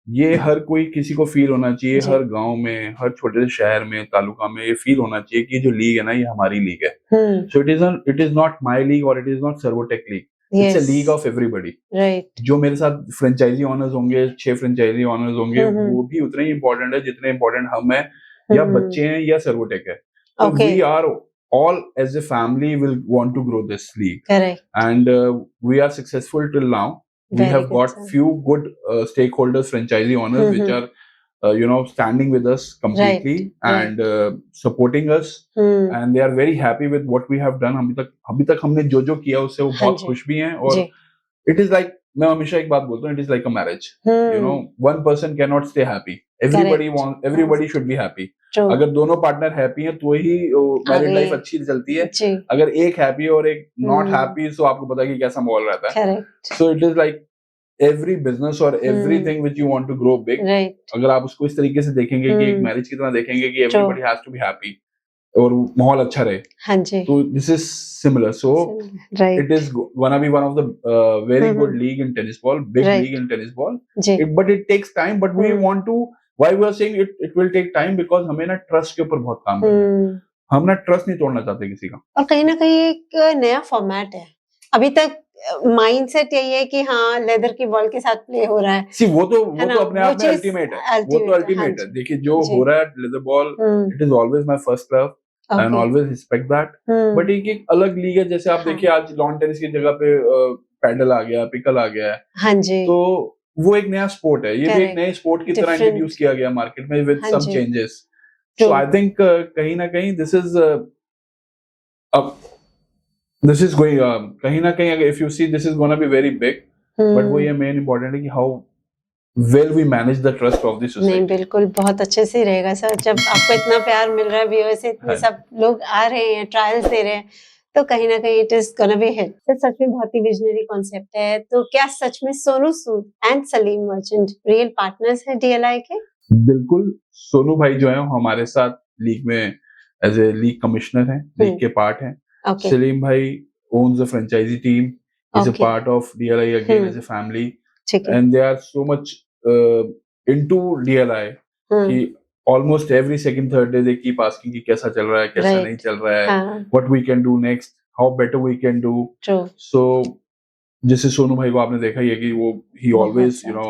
ये हर कोई किसी को फील होना चाहिए, हर गांव में, हर छोटे से शहर में, तालुका में ये फील होना चाहिए कि जो लीग है ना, ये हमारी लीग है। So it is not my league or it is not Servotech league। It's a league of everybody। Right। जो मेरे साथ फ्रेंचाइजी ऑनर्स होंगे, 6 फ्रेंचाइजी ऑनर्स होंगे, वो भी उतने ही इम्पोर्टेंट है जितने इम्पोर्टेंट हम हैं, या बच्चे हैं, या सर्वोटेक है। So we are all as a family will want to grow this league। Correct। And we are successful till now। We have got few good stakeholders, franchisee owners, which are standing with us completely and supporting us, and they are very happy with what we have done। अभी तक हमने जो किया उससे वो बहुत खुश भी हैं, और it is like, मैं हमेशा एक बात बोलता हूँ, it is like a marriage। one person cannot stay happy। everybody should be happy। अगर दोनों पार्टनर हैप्पी हैं तो ही मैरिड लाइफ अच्छी चलती है। अगर एक हैप्पी और एक नॉट हैप्पी, तो आपको पता है कि कैसा माहौल रहता है। So it is like every business or everything which you want to grow big, अगर आप उसको इस तरीके से देखेंगे कि एक मैरिज की तरह देखेंगे कि everybody has to be happy और माहौल अच्छा रहे, तो this is similar। So it is gonna be one of the very good league in tennis ball, big league in tennis ball, but it takes time। But we want to, why we are saying it will take time, because हमें ना trust के ऊपर बहुत काम करना है। हम ना ट्रस्ट नहीं तोड़ना चाहते किसी का, और कहीं ना कहीं एक नया फॉर्मेट है। अभी तक माइंडसेट यही है कि हाँ लेदर की बॉल के साथ प्ले हो रहा है। वो तो अपने आप में अल्टीमेट है, वो तो अल्टीमेट है। देखिए जो हो रहा है leather ball, it is always my first love and always respect that. But एक अलग लीग है, जैसे आप देखिए आज लॉन टेनिस की जगह पे पैडल आ गया, पिकल आ गया है। हाँ जी। तो वो एक नया स्पोर्ट है, ये भी एक नए स्पोर्ट की तरह इंट्रोड्यूस किया गया मार्केट में with some changes. So I think कहीं ना कहीं दिस is going कहीं ना कहीं, if you see this is gonna be very big, but वो ये मेन इम्पोर्टेंट है कि how will we manage the trust of the नहीं society? बिल्कुल बहुत अच्छे से रहेगा सर। जब आपको इतना प्यार मिल रहा है व्यूअर्स से, इतने हाँ। सब लोग आ रहे हैं, ट्रायल्स दे रहे हैं, तो कहीं ना कहीं it is gonna be hit. Sir सच में बहुत ही विजनरी कॉन्सेप्ट है। तो क्या सच में Sonu Sood and Salim merchant real partners हैं डीएलआई के? बिल्कुल, सोनू भाई जो है हमारे साथ लीग में एज ए लीग कमिश्नर हैं, लीग के पार्ट हैं। ओके सलीम भाई owns a franchisee team, is a Okay. part of DLI again as a family, ठीक है। and they are so much into DLI कि almost every second third day they keep asking कि कैसा चल रहा है, कैसा Right. नहीं चल रहा है, हाँ what we can do next, how better we can do. True. So जैसे सोनू भाई को आपने देखा ही है कि वो he always you know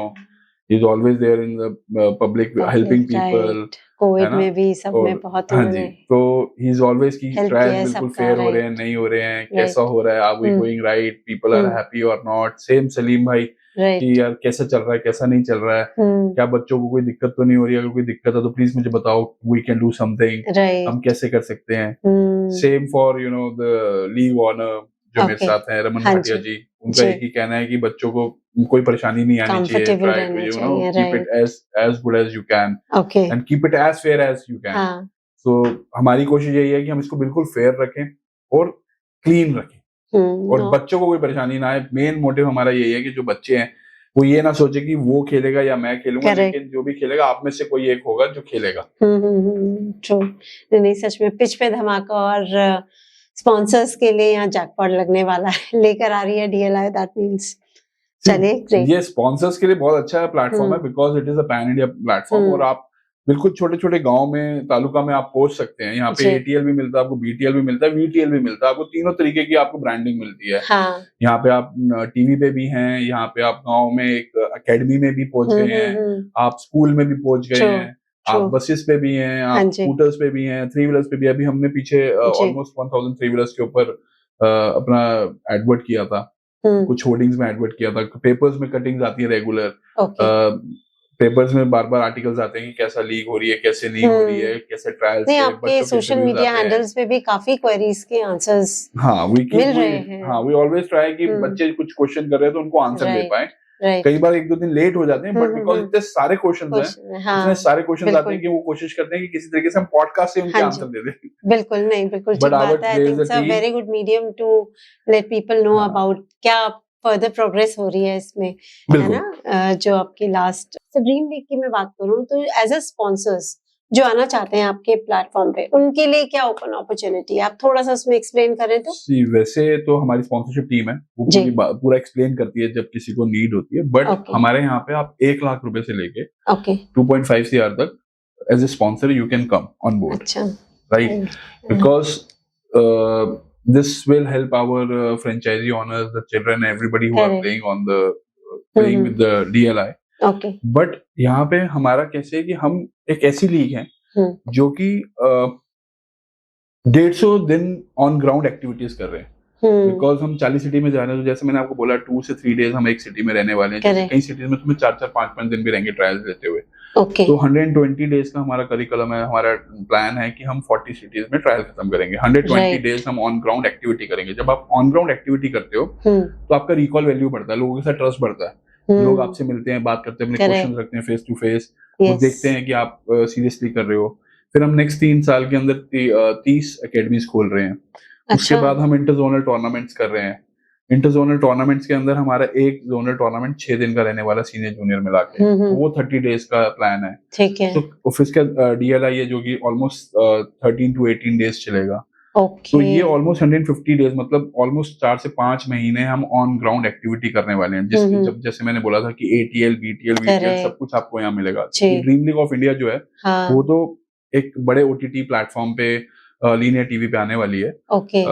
he's always there in the public helping people. Covid है ना? में भी सब में और बहुत हाँ जी, उन्होंने तो ही इज ऑलवेज की Help ट्रायल्स किया है बिल्कुल सबका, फेयर हो रहे हैं, right. नहीं हो रहे हैं, Right. कैसा हो रहा है, are we hmm. Going right, people are happy और नॉट। सेम सलीम भाई राइट। कि यार कैसा चल रहा है, कैसा नहीं चल रहा है, क्या बच्चों को कोई दिक्कत तो नहीं हो रही है, अगर कोई दिक्कत है तो प्लीज मुझे बताओ, we can do something, right. हम कैसे कर सकते हैं। Same for you know the league owner जो मेरे Okay. साथ हैं, रमन हाँ भाटिया जी। जी, उनका जी। एक ही कहना है कि बच्चों को कोई परेशानी नहीं आनी चाहिए, Comfortable ट्राई टू रहना यू नो चाहिए, keep it as good as you can okay and keep it as fair as you can. हाँ तो हमारी कोशिश यही है कि हम इसको बिल्कुल फेयर रखें और क्लीन रखें और नो बच्चों को कोई परेशानी ना आए। मेन मोटिव हमारा यही है कि जो बच्चे हैं वो ये ना सोचे कि वो खेलेगा या मैं खेलूंगा, Correct. लेकिन जो भी खेलेगा आप में से कोई एक होगा जो खेलेगा। ट्रू। नहीं सच में पिच पे धमाका और स्पॉन्सर्स के लिए यहाँ जैकपॉट लगने वाला है, लेकर आ रही है डीएलआई, दैट मींस चलिए ग्रेट। ये स्पॉन्सर्स के लिए बहुत अच्छा प्लेटफॉर्म है because it is a pan India platform और आप बिल्कुल छोटे छोटे गांव में, तालुका में आप पहुंच सकते हैं। यहाँ पे जी। एटीएल भी मिलता है आपको, बीटीएल भी मिलता है, वीटीएल भी मिलता है आपको, तीनों तरीके की आपको ब्रांडिंग मिलती है। हाँ यहाँ पे आप टीवी पे भी हैं, यहाँ पे आप गांव में एक एकेडमी में भी पहुंच गए हैं, आप स्कूल में भी पहुंच गए True, हैं, आप true. बसेस पे भी हैं, हाँ आप जी। स्कूटर्स पे भी हैं, थ्री व्हीलर्स पे भी। अभी हमने पीछे जी। ऑलमोस्ट 1000 थ्री व्हीलर्स के ऊपर अपना एडवर्ट किया था, कुछ होर्डिंग्स में एडवर्ट किया था। पेपर्स में कटिंग्स आती है रेगुलर, ओके पेपर्स में बार बार आर्टिकल्स आते हैं कि कैसा लीग हो रही है, कैसे नहीं हो रही है, कैसे ट्रायल्स नहीं के आपके बच्चों के सोशल interviews मीडिया आते हैं। हैंडल्स पे भी काफी क्वेरीज के आंसर्स हाँ वी मिल रहे हैं। हाँ वी ऑलवेज ट्राई कि बच्चे कुछ क्वेश्चन कर रहे हैं तो उनको आंसर दे Right. पाए। राइट कई बार एक दो दिन लेट हो जाते हैं बट बिकॉज इतने सारे क्वेश्चंस हैं, इतने सारे क्वेश्चंस आते हैं कि वो कोशिश करते हैं कि किसी तरीके से हम पॉडकास्ट से उनके हाँ आंसर दे दें। बिल्कुल नहीं बिल्कुल ठीक But our बात है। I there think is a it's a team- very good medium to let people know हाँ। अबाउट क्या फर्दर प्रोग्रेस हो रही है इसमें, है बिल्कुल ना। जो आपकी लास्ट ड्रीम लीग की मैं बात करूं तो एज अ स्पॉन्सर्स जो आना चाहते हैं आपके प्लेटफॉर्म पे, उनके लिए क्या ओपन अपॉर्चुनिटी है, आप थोड़ा सा उसमें एक्सप्लेन करें तो। See, वैसे तो हमारी स्पॉन्सरशिप टीम है, वो जी। पूरा एक्सप्लेन करती है जब किसी को नीड होती है। But Okay. हमारे यहाँ पे आप 1 लाख रुपए से लेके ओके 2.5 CR तक as a sponsor you can come on board, अच्छा right? Because this will help our franchisee owners, the children, everybody who are Correct. playing on the playing with the DLI. Okay but यहाँ पे हमारा कैसे है कि हम एक ऐसी लीग है जो कि 150 दिन ऑन ग्राउंड एक्टिविटीज कर रहे हैं। बिकॉज हम 40 सिटी में जा रहे हैं, तो जैसे मैंने आपको बोला 2 से 3 डेज हम एक सिटी में रहने वाले हैं। Correct. कई सिटीज में तुम्हें 4-4 5-5 दिन भी रहेंगे ट्रायल्स लेते हुए। ओके तो 120 डेज का हमारा करिकुलम है, हमारा प्लान है कि हम 40 सिटीज में ट्रायल खत्म करेंगे। 120 Right. डेज हम ऑन ग्राउंड एक्टिविटी करेंगे। जब आप ऑन ग्राउंड एक्टिविटी करते हो तो आपका रिकॉल वैल्यू बढ़ता है, लोगों के साथ ट्रस्ट बढ़ता है, लोग आपसे मिलते हैं, बात करते हैं, अपने Correct. क्वेश्चन रखते हैं फेस टू फेस, वो देखते हैं कि आप सीरियसली कर रहे हो। फिर हम नेक्स्ट 3 साल के अंदर 30 एकेडमीज खोल रहे हैं। उसके अच्छा बाद हम इंटरजोनल टूर्नामेंट्स कर रहे हैं। इंटरजोनल टूर्नामेंट्स के अंदर हमारा एक जोनल टूर्नामेंट 6 दिन का रहने वाला, सीनियर जूनियर मिला के, वो 30 डेज का प्लान है। ठीक है तो ऑफिस का DLI है जो कि ऑलमोस्ट 13 to 18 डेज चलेगा। ओके तो ये ऑलमोस्ट 150 डेज, मतलब ऑलमोस्ट 4 से 5 महीने हम ऑन ग्राउंड एक्टिविटी करने वाले हैं। जब जैसे मैंने बोला था कि ATL, BTL, VTL Correct. सब कुछ आपको यहाँ मिलेगा। जी। ड्रीम लीग ऑफ इंडिया जो है हाँ वो तो एक बड़े OTT प्लेटफॉर्म पे, लीनियर टीवी पे आने वाली है। ओके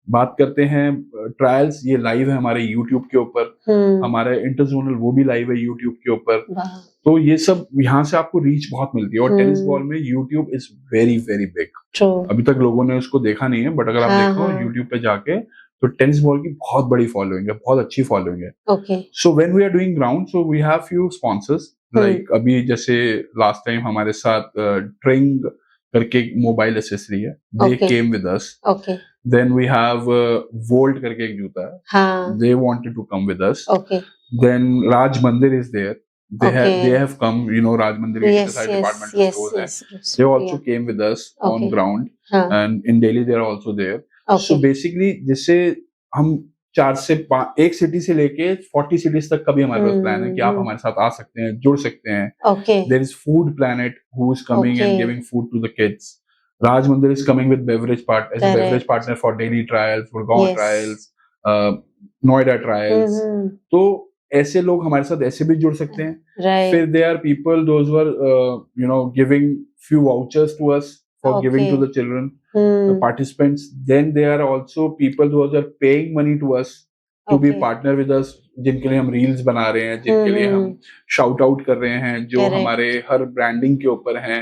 बात करते हैं ट्रायल्स, ये लाइव है हमारे YouTube के ऊपर, हमारे इंटरजोनल वो भी लाइव है YouTube के ऊपर। वाह तो ये सब यहाँ से आपको रीच बहुत मिलती है। और टेनिस बॉल में YouTube is very very big. True अभी तक लोगों ने उसको देखा नहीं है, बट अगर आप हाँ, देखो हाँ। YouTube पे जाके तो टेनिस बॉल की बहुत बड़ी फॉलोइंग है, बहुत अच्छी फॉलोइंग है। Okay so when we are doing ground, so we have few sponsors, like अभी जैसे लास्ट टाइम हमारे साथ ट्रिंग करके मोबाइल एसेसरी है, they Okay. Came with us. Okay then we have volt करके एक जूता है, हाँ they wanted to come with us. Okay Then Raj Mandir is there. they Okay. have come, you know, Rajmandir Yes, side yes, departmental yes, stores yes, hai. yes. They also Yeah. came with us on Okay. ground, हाँ. and in Delhi they are also there. So Okay. basically जैसे हम 4 से 5 एक city से लेके 40 cities तक का भी हमारे पास प्लान है कि आप हमारे साथ आ सकते हैं, जुड़ सकते हैं. Okay. There is Food Planet who is coming and Okay. giving food to the kids. Raj Mandir is coming with beverage part as a Correct. beverage partner for Delhi trials, Gurgaon Yes. trials, Noida trials. तो ऐसे लोग हमारे साथ ऐसे भी जुड़ सकते हैं. Right. फिर there are people those who are you know, giving few vouchers to us for giving to the children, the participants. Then there are also people who are paying money to us to be partner with us, जिनके लिए हम reels बना रहे हैं, जिनके लिए हम shout out कर रहे हैं, जो Correct. हमारे हर ब्रांडिंग के ऊपर हैं.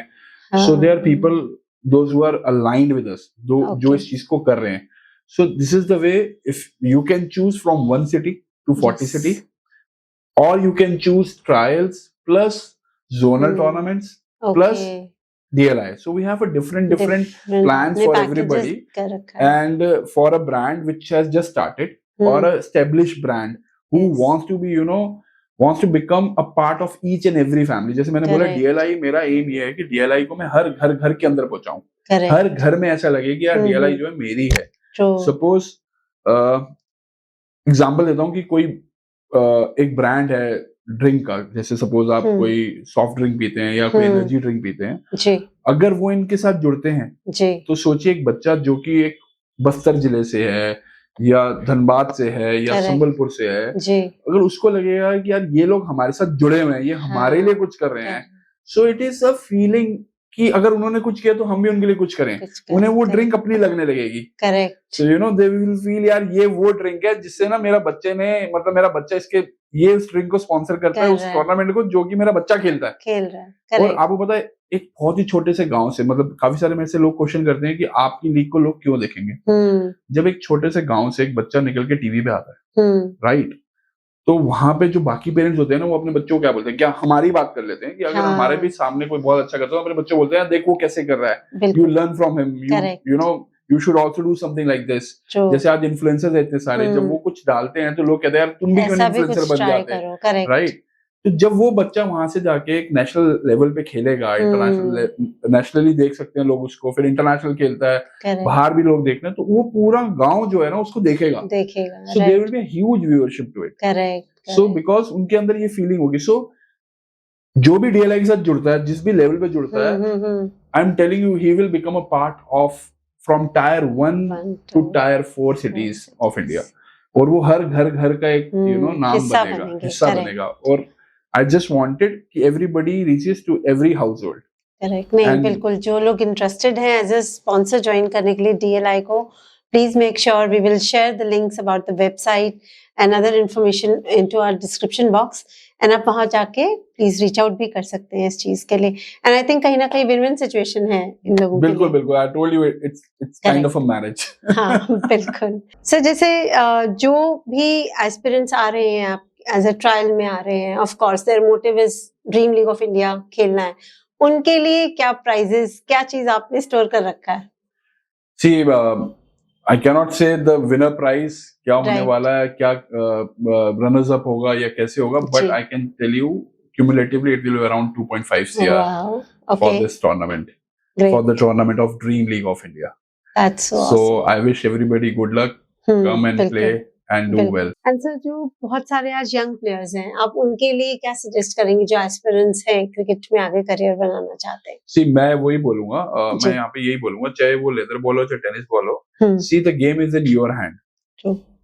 So there are people those who are aligned with us, जो इस चीज को कर रहे हैं. So this is the way. If you can choose from 1 city to 40 Yes. city, or you can choose trials plus zonal tournaments plus DLI. So we have a different plans for everybody. And for a brand which has just started, or a established brand who Yes. wants to be, you know, wants to become a part of each and every family. जैसे मैंने बोला, DLI मेरा M ये है कि DLI को मैं हर घर के अंदर पहुंचाऊं. हर घर में ऐसा लगे कि यार DLI जो है मेरी है. सपोज एग्जांपल देता हूँ कि कोई एक ब्रांड है ड्रिंक का, जैसे सपोज आप कोई सॉफ्ट ड्रिंक पीते हैं या कोई एनर्जी ड्रिंक पीते हैं जी. अगर वो इनके साथ जुड़ते हैं जी. तो सोचिए एक बच्चा जो कि एक बस्तर जिले से है या धनबाद से है या संबलपुर से है जी. अगर उसको लगेगा कि यार ये लोग हमारे साथ जुड़े हुए हैं, ये हमारे लिए कुछ कर रहे हैं, so it is a feeling कि अगर उन्होंने कुछ किया तो हम भी उनके लिए कुछ करें. उन्हें वो ड्रिंक अपनी लगने लगेगी. Correct. So you know they will feel यार ये वो ड्रिंक है जिससे ना मेरा बच्चा इसके ये उस ड्रिंक को स्पॉन्सर करता है, उस टूर्नामेंट को जो कि मेरा बच्चा खेल रहा है. और आपको पता है एक बहुत ही छोटे से गांव से, मतलब काफी सारे में से लोग क्वेश्चन करते हैं कि आपकी लीग को लोग क्यों देखेंगे. जब एक छोटे से गांव से एक बच्चा निकल के टीवी पे आता है, राइट, तो वहां पे जो बाकी पेरेंट्स होते हैं ना, वो अपने बच्चों को क्या बोलते हैं, क्या हमारी बात कर लेते हैं कि अगर हमारे भी सामने कोई बहुत अच्छा करता है, अपने बच्चों बोलते हैं देख वो कैसे कर रहा है, you learn from him, you know you should also do something like this. जैसे आज इन्फ्लुएंसर्स इतने सारे, जब वो कुछ डालते हैं तो लोग कहते हैं यार तुम भी क्यों इन्फ्लुएंसर बन जाते हैं, राइट. तो जब वो बच्चा वहां से जाके एक नेशनल लेवल पे खेलेगा, इंटरनेशनल नेशनली देख सकते हैं लोग उसको, फिर इंटरनेशनल खेलता है, बाहर भी लोग देखते हैं, तो वो पूरा गांव जो है ना उसको देखेगा. So there will be a huge viewership to it. Correct. So because उनके अंदर ये फीलिंग होगी. सो जो भी DLI के साथ जुड़ता है, जिस भी लेवल पे जुड़ता है, I am telling you he will become a part of from tier 1 to tier 4 cities of India. और वो हर घर का एक यू नो नाम बनेगा, हिस्सा बनेगा. और I just wanted कि everybody reaches to every household. Correct. नहीं, बिल्कुल, जो लोग इंटरेस्टेड हैं एज अ स्पॉन्सर ज्वाइन करने के लिए DLI को, please make sure we will share the links about the website and other information into our description box. And आप वहां जाके प्लीज रीच आउट भी कर सकते हैं इस चीज के लिए. एंड आई थिंक कहीं ना कहीं विन-विन सिचुएशन है इन लोगों के लिए. बिल्कुल बिल्कुल. I told you it's kind of a marriage. हाँ, बिल्कुल. सो जैसे जो भी एस्पिरेंट्स आ रहे हैं, आप एज अ ट्रायल में आ रहे हैं, of course their motive is dream league of India खेलना है, उनके लिए क्या प्राइजेस, क्या चीज आपने स्टोर कर रखा है? सी आई कैन नॉट से द विनर प्राइज क्या होने वाला है, क्या रनर्स अप होगा या कैसे होगा, but I can tell you cumulatively it will be around 2.5 CR. Wow. Okay. For this tournament. Great. For the tournament of Dream League of India. That's so awesome. So I wish everybody good luck. Come and play and do well. And sir, जो बहुत सारे आज young players हैं, आप उनके लिए क्या suggest करेंगे जो एस्पिरेंट्स हैं क्रिकेट में आगे करियर बनाना चाहते हैं? सी मैं वही बोलूंगा, मैं यहाँ पे यही बोलूंगा, चाहे वो लेदर बॉल हो चाहे टेनिस बॉल हो, see the game is in your hand.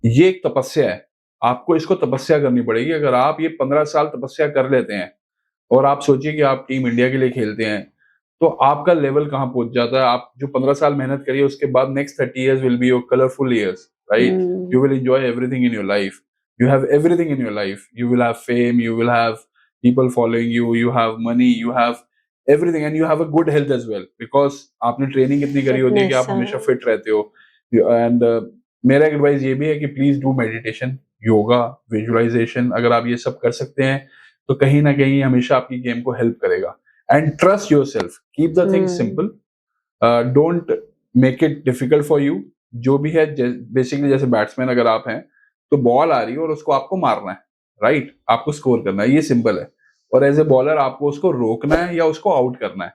ये एक तपस्या है, आपको इसको तपस्या करनी पड़ेगी. अगर आप ये 15 साल तपस्या कर लेते हैं और आप सोचिए कि आप टीम इंडिया के लिए खेलते हैं, तो आपका लेवल कहाँ पहुंच जाता है. आप जो 15 साल मेहनत करिए, उसके बाद next 30 years will be your colourful years, right? You will enjoy everything in your life. You have everything in your life. You will have fame, you will have people following you, you have money, you have everything, and you have a good health as well, because आपने training इतनी करी होती है कि आप हमेशा fit रहते हो. एंड मेरा एडवाइस ये भी है कि please do meditation, yoga, visualisation. अगर आप ये सब कर सकते हैं तो कहीं ना कहीं हमेशा आपकी गेम को हेल्प करेगा. And trust yourself, keep the things simple, don't make it difficult for you. जो भी है, बेसिकली जैसे बैट्समैन अगर आप हैं तो बॉल आ रही है और उसको आपको मारना है, राइट, आपको स्कोर करना है, ये सिंपल है. और एज ए बॉलर आपको उसको रोकना है या उसको आउट करना है.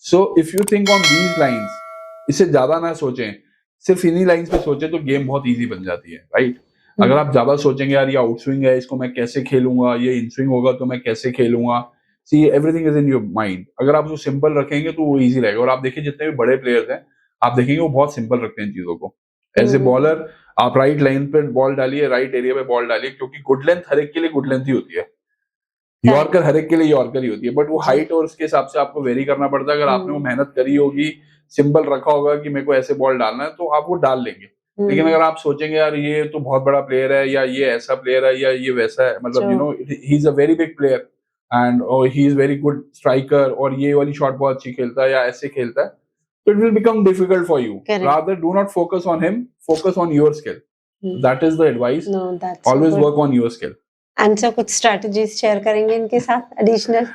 So if you think on these lines, इससे ज्यादा ना सोचें, सिर्फ इन्हीं लाइंस पे सोचें तो गेम बहुत इजी बन जाती है, राइट? अगर आप ज्यादा सोचेंगे यार ये आउट स्विंग है, इसको मैं कैसे खेलूंगा, ये इन स्विंग होगा तो मैं कैसे खेलूंगा, see everything is in your mind. अगर आप उसको सिंपल रखेंगे तो वो इजी रहेगा. और आप देखिए जितने भी बड़े प्लेयर्स हैं, आप देखेंगे वो बहुत सिंपल रखते हैं चीजों को. एज ए बॉलर आप राइट लाइन पे बॉल डालिए, राइट एरिया पे बॉल डालिए, क्योंकि गुड लेंथ हर एक के लिए गुड लेंथ ही होती है. यॉर्कर हर एक के लिए यॉर्कर ही होती है, बट वो हाइट और उसके हिसाब से आपको वेरी करना पड़ता है. अगर आपने वो मेहनत करी होगी, सिंपल रखा होगा कि मेरे को ऐसे बॉल डालना है, तो आप वो डाल लेंगे. लेकिन अगर आप सोचेंगे यार ये तो बहुत बड़ा प्लेयर है, या ये ऐसा प्लेयर है, या ये वैसा है, मतलब you know he is a very big player and he is very good striker, और ये वाली शॉट बहुत अच्छी खेलता है या ऐसे खेलता है, तो it will become difficult for you. Rather do not focus on him, focus on your skill. That is the advice. Always work on your skill. And sir कुछ स्ट्रेटजीज शेयर करेंगे इनके साथ additional?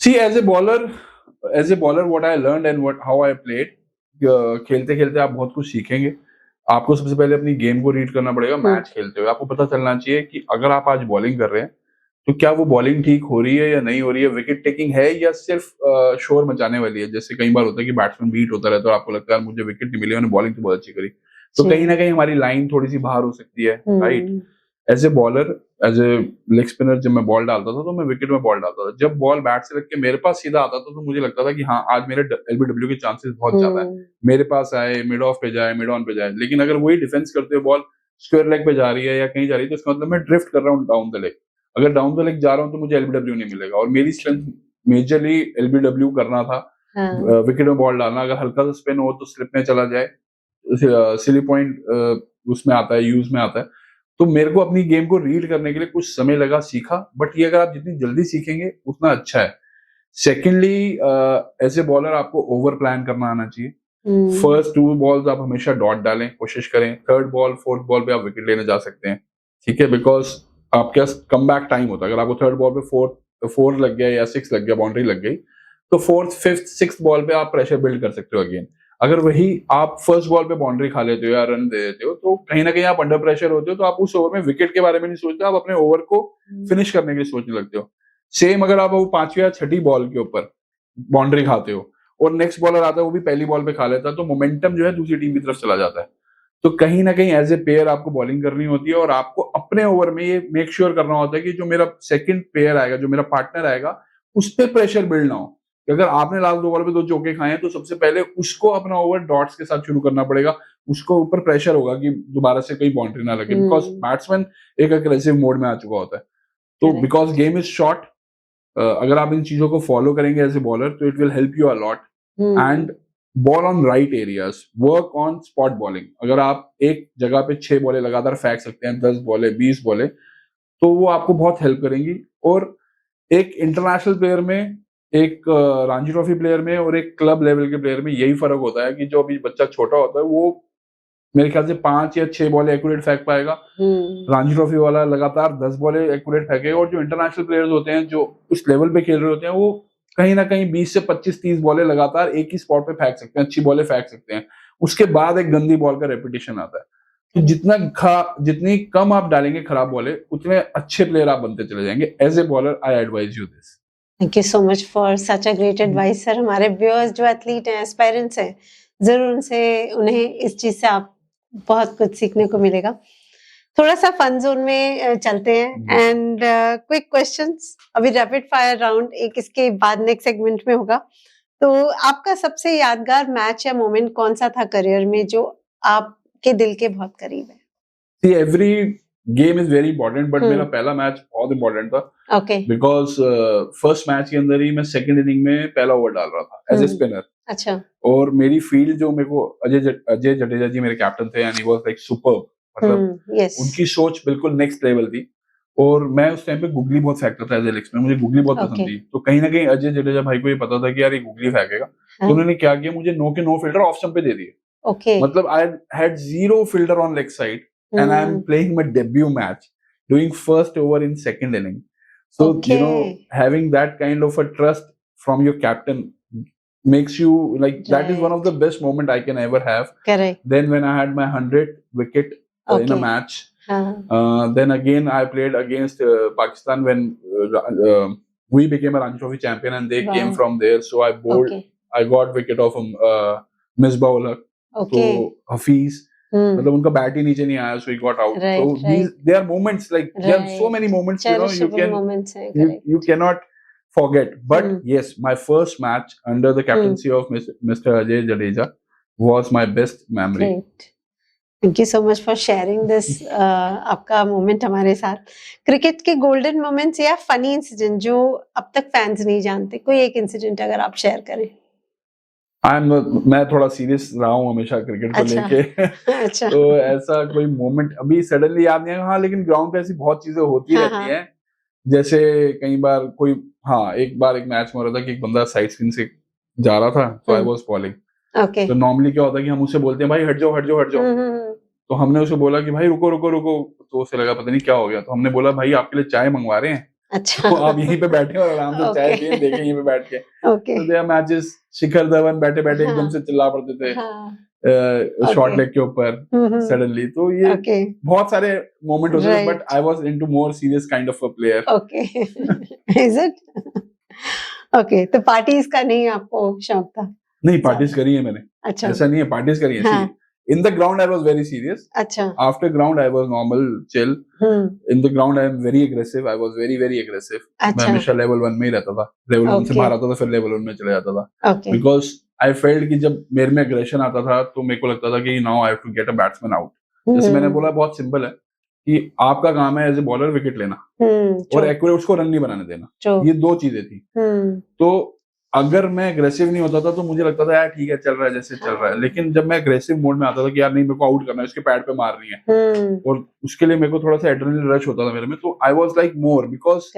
See as a bowler what I learned and what how I played, खेलते खेलते आप बहुत कुछ सीखेंगे. आपको सबसे पहले अपनी गेम को रीड करना पड़ेगा. मैच खेलते हुए आपको पता चलना चाहिए कि अगर आप आज बॉलिंग कर रहे हैं तो क्या वो बॉलिंग ठीक हो रही है या नहीं हो रही है, विकेट टेकिंग है या सिर्फ शोर मचाने वाली है. जैसे कई बार होता है कि बैट्समैन बीट होता रहता है और आपको लगता है मुझे विकेट नहीं मिली, मैंने बॉलिंग तो बहुत अच्छी करी, तो कहीं ना कहीं हमारी लाइन थोड़ी सी बाहर हो सकती है, right? As a bowler, as a leg spinner, जब मैं बॉल डालता था तो मैं विकेट में बॉल डालता था. जब बॉल बैट से लग के मेरे पास सीधा आता था तो मुझे लगता था कि हाँ आज मेरे एलबीडब्ल्यू के चांसेस बहुत ज्यादा है, मेरे पास आए, मिड ऑफ पे जाए, मिड ऑन पे जाए. लेकिन अगर वही डिफेंस करते हुए बॉल स्क्वायर लेग पे जा रही है या कहीं जा रही है, तो इसका मतलब मैं ड्रिफ्ट कर रहा हूँ डाउन द लेग. अगर डाउन द लेग जा रहा हूँ तो मुझे एलबीडब्ल्यू नहीं मिलेगा. और मेरी स्ट्रेंथ मेजरली एलबीडब्ल्यू करना था, विकेट में बॉल डालना. अगर हल्का सा स्पिन हो तो स्लिप में चला जाए, सिली पॉइंट उसमें आता है, यूज में आता है. तो मेरे को अपनी गेम को रीड करने के लिए कुछ समय लगा, सीखा. बट ये अगर आप जितनी जल्दी सीखेंगे उतना अच्छा है. सेकेंडली, एज ए बॉलर आपको ओवर प्लान करना आना चाहिए. फर्स्ट 2 बॉल्स आप हमेशा डॉट डालें, कोशिश करें. थर्ड बॉल, फोर्थ बॉल पे आप विकेट लेने जा सकते हैं, ठीक है, बिकॉज आपके पास कम बैक टाइम होता है. अगर आपको थर्ड बॉल पे 4 लग गया या 6 लग गया, बाउंड्री लग गई, तो 4th, 5th, 6th बॉल पे आप प्रेशर बिल्ड कर सकते हो अगेन. अगर वही आप फर्स्ट बॉल पे बाउंड्री खा लेते हो या रन दे देते हो, तो कहीं ना कहीं आप अंडर प्रेशर होते हो, तो आप उस ओवर में विकेट के बारे में नहीं सोचते, आप अपने ओवर को फिनिश करने के लिए सोचने लगते हो. सेम अगर आप वो 5वीं या 6ठी बॉल के ऊपर बाउंड्री खाते हो और नेक्स्ट बॉलर आता है वो भी पहली बॉल पे खा लेता है, तो मोमेंटम जो है दूसरी टीम की तरफ चला जाता है. तो कहीं ना कहीं एज ए प्लेयर आपको बॉलिंग करनी होती है और आपको अपने ओवर में ये मेक श्योर करना होता है कि जो मेरा सेकंड प्लेयर आएगा, जो मेरा पार्टनर आएगा, उस पर प्रेशर बिल्ड ना हो. अगर आपने लास्ट 2 बॉल पे 2 चौके खाए हैं तो सबसे पहले उसको अपना ओवर डॉट्स के साथ शुरू करना पड़ेगा. उसको ऊपर प्रेशर होगा कि दोबारा से कोई बाउंड्री ना लगे, बिकॉज बैट्समैन एक अग्रेसिव मोड में आ चुका होता है. तो बिकॉज गेम इज शॉर्ट, अगर आप इन चीजों को फॉलो करेंगे एज ए बॉलर तो it will help you a lot. And ball on right areas, work on spot bowling. अगर आप एक जगह पे 6 बॉलें लगातार फेंक सकते हैं, 10 बॉलें, 20 बॉलें, तो वो आपको बहुत हेल्प करेंगी. और एक इंटरनेशनल प्लेयर में, एक रणजी ट्रॉफी प्लेयर में और एक क्लब लेवल के प्लेयर में यही फर्क होता है कि जो अभी बच्चा छोटा होता है वो मेरे ख्याल से 5 या 6 बॉलें एक्यूरेट फेंक पाएगा. रणजी ट्रॉफी वाला लगातार 10 बॉलें एक्यूरेट फेंकेगा. और जो इंटरनेशनल प्लेयर्स होते हैं जो उस लेवल पे खेल रहे होते हैं, वो कहीं ना कहीं 20 से 25-30 बॉलें लगातार एक ही स्पॉट पे फेंक सकते हैं, अच्छी बॉलें फेंक सकते हैं. उसके बाद एक गंदी बॉल का रेपिटेशन आता है. तो जितनी कम आप डालेंगे खराब बॉलें, उतने अच्छे प्लेयर आप बनते चले जाएंगे. As a bowler I advise you this. Thank you so much for such a great advice sir. हमारे व्यूअर्स जो एथलीट हैं, एस्पायरेंट्स हैं, जरूर उन्हें इस चीज से आप बहुत कुछ सीखने को मिलेगा. थोड़ा सा फन जोन में चलते हैं एंड क्विक क्वेश्चंस. अभी रैपिड फायर राउंड एक इसके बाद नेक्स्ट सेगमेंट में होगा. तो आपका सबसे यादगार मैच या मोमेंट कौन सा था करियर में जो आपके दिल के बहुत करीब है? See, every game is very important, but मेरा पहला मैच बहुत इम्पोर्टेंट था. Okay. Because फर्स्ट मैच के अंदर ही मैं सेकंड इनिंग में पहला ओवर डाल रहा था एज ए स्पिनर. अच्छा. और मेरी फील्ड जो मेरे को अजय जडेजा जी मेरे कैप्टन थे, and he was like superb. मतलब उनकी सोच बिल्कुल नेक्स्ट लेवल थी. और मैं उस टाइम पे गुगली बहुत फेंकता था एज ए लेग स्पिनर. मुझे गुगली बहुत पसंद थी. तो कहीं ना कहीं अजय जडेजा भाई को ये पता था कि यार ये गुगली फेंकेगा. तो उन्होंने क्या किया, मुझे नो के नो फील्डर ऑफ स्टंप पे दे दिए. मतलब I had 0 fielder on leg side and I'm playing my debut match, doing first over in second inning. So you know, having that kind of a trust from your captain makes you like that is one of the best moment I can ever have. Correct. Then when I had my 100th wicket in a match, then again I played against Pakistan when we became a Ranji Trophy champion and they Wow. came from there. So Okay. I got wicket of Misbah ul Haq. Okay. So Hafiz, मतलब उनका bat ही नीचे नहीं आया, so he got out. Right, So right. there are moments like there are so Right. many moments, you know, you Cherishable can moments हैं, you, correct. you cannot forget. But Hmm. yes, my first match under the captaincy of Mr. Ajay Jadeja was my best memory. Great. Thank you so much for sharing this आपका moment हमारे साथ. Cricket के golden moments या funny incident जो अब तक fans नहीं जानते, कोई एक इंसिडेंट अगर आप शेयर करें. मैं थोड़ा सीरियस रहा हूँ हमेशा क्रिकेट को अच्छा. लेके. अच्छा. तो ऐसा कोई मोमेंट अभी सडनली याद नहीं है. हाँ, लेकिन ग्राउंड पे ऐसी बहुत चीजें होती हाँ, रहती हैं. जैसे कई बार कोई, हाँ, एक बार एक मैच में हो रहा था कि एक बंदा साइड स्पिन से जा रहा था, तो आई वाज बॉलिंग. ओके. तो नॉर्मली क्या होता है कि हम उससे बोलते हैं भाई हट जाओ हट जाओ हट जाओ. तो हमने उसे बोला कि भाई रुको रुको रुको. तो उसे लगा पता नहीं क्या हो गया. तो हमने बोला भाई आपके लिए चाय मंगवा रहे हैं, अच्छा. तो आप यहीं पे बैठे और आराम से चाय Okay. पिए, देखें यहीं पे बैठ के. ओके. तो देयर मैचेस, शिखर धवन बैठे बैठे एकदम हाँ. से चिल्ला पड़ते थे शॉर्ट Okay. लेग के ऊपर सडनली. तो ये ओके. बहुत सारे मोमेंट होते थे. Right. But I was into more serious kind of a player. Okay. Is it? Okay. तो पार्टीज का नहीं आपको शौक था? नहीं, पार्टीज करी है मैंने. अच्छा. ऐसा नहीं है, पार्टीज करी है. हाँ. In the ground I was very serious. अच्छा. After ground I was normal, chill. In the ground I am very aggressive. I was very very aggressive. मैं अच्छा. हमेशा level 1 में ही रहता था. level 1 से Okay. बाहर आता था, फिर level 1 में चले जाता था. ओके. Because I felt कि जब मेरे में aggression आता था तो मेरे को लगता था कि now I have to get a batsman out. जैसे मैंने बोला, बहुत सिंपल है कि आपका काम है एज ए बॉलर विकेट लेना और एक्यूरेट उसको रन नहीं बनाने देना. ये दो चीजें थी. तो अगर मैं अग्रेसिव नहीं होता था तो मुझे लगता था यार ठीक है, चल रहा है जैसे चल रहा है. लेकिन जब मैं अग्रेसिव मोड में आता था कि यार नहीं, मेरे को आउट करना है, इसके पैड पे मारनी है, और उसके लिए मेरे को थोड़ा सा एड्रेनलिन रश होता था मेरे में. तो आई वाज लाइक मोर, बिकॉज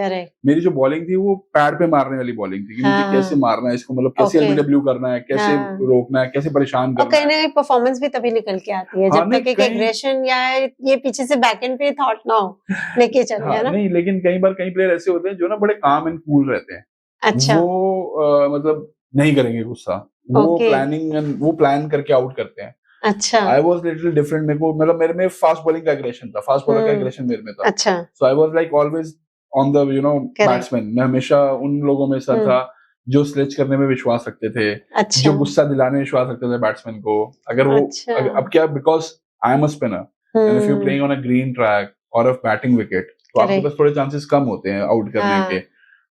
मेरी जो बॉलिंग थी वो पैड पे मारने वाली बॉलिंग थी कि मुझे कैसे मारना है इसको, मतलब कैसे एलबीडब्ल्यू करना है, कैसे रोकना है, कैसे परेशान करना है. कहीं ना कहीं परफॉर्मेंस भी तभी निकल के आती है जब तक एक एग्रेशन या ये पीछे से बैकएंड पे थॉट ना हो लेके चले, है ना. नहीं, लेकिन कई बार कई प्लेयर ऐसे होते हैं जो ना बड़े काम एंड कूल रहते हैं. अच्छा. वो मतलब नहीं करेंगे गुस्सा, वो प्लानिंग एंड वो प्लान करके आउट करते हैं. अच्छा. I was little different. मेरे को मतलब मेरे में फास्ट बॉलिंग का एग्रेशन था, फास्ट बॉलर का एग्रेशन मेरे में था. अच्छा. So I was like always on the batsman. मैं हमेशा उन लोगों में से था जो स्लेज करने में विश्वास रखते थे. अच्छा. जो गुस्सा दिलाने में विश्वास रखते थे बैट्समैन को. अगर वो अब क्या, because I am a spinner and if you playing on a green track और अ बैटिंग विकेट, तो आपके पास थोड़े चांसेस कम होते हैं आउट करने के.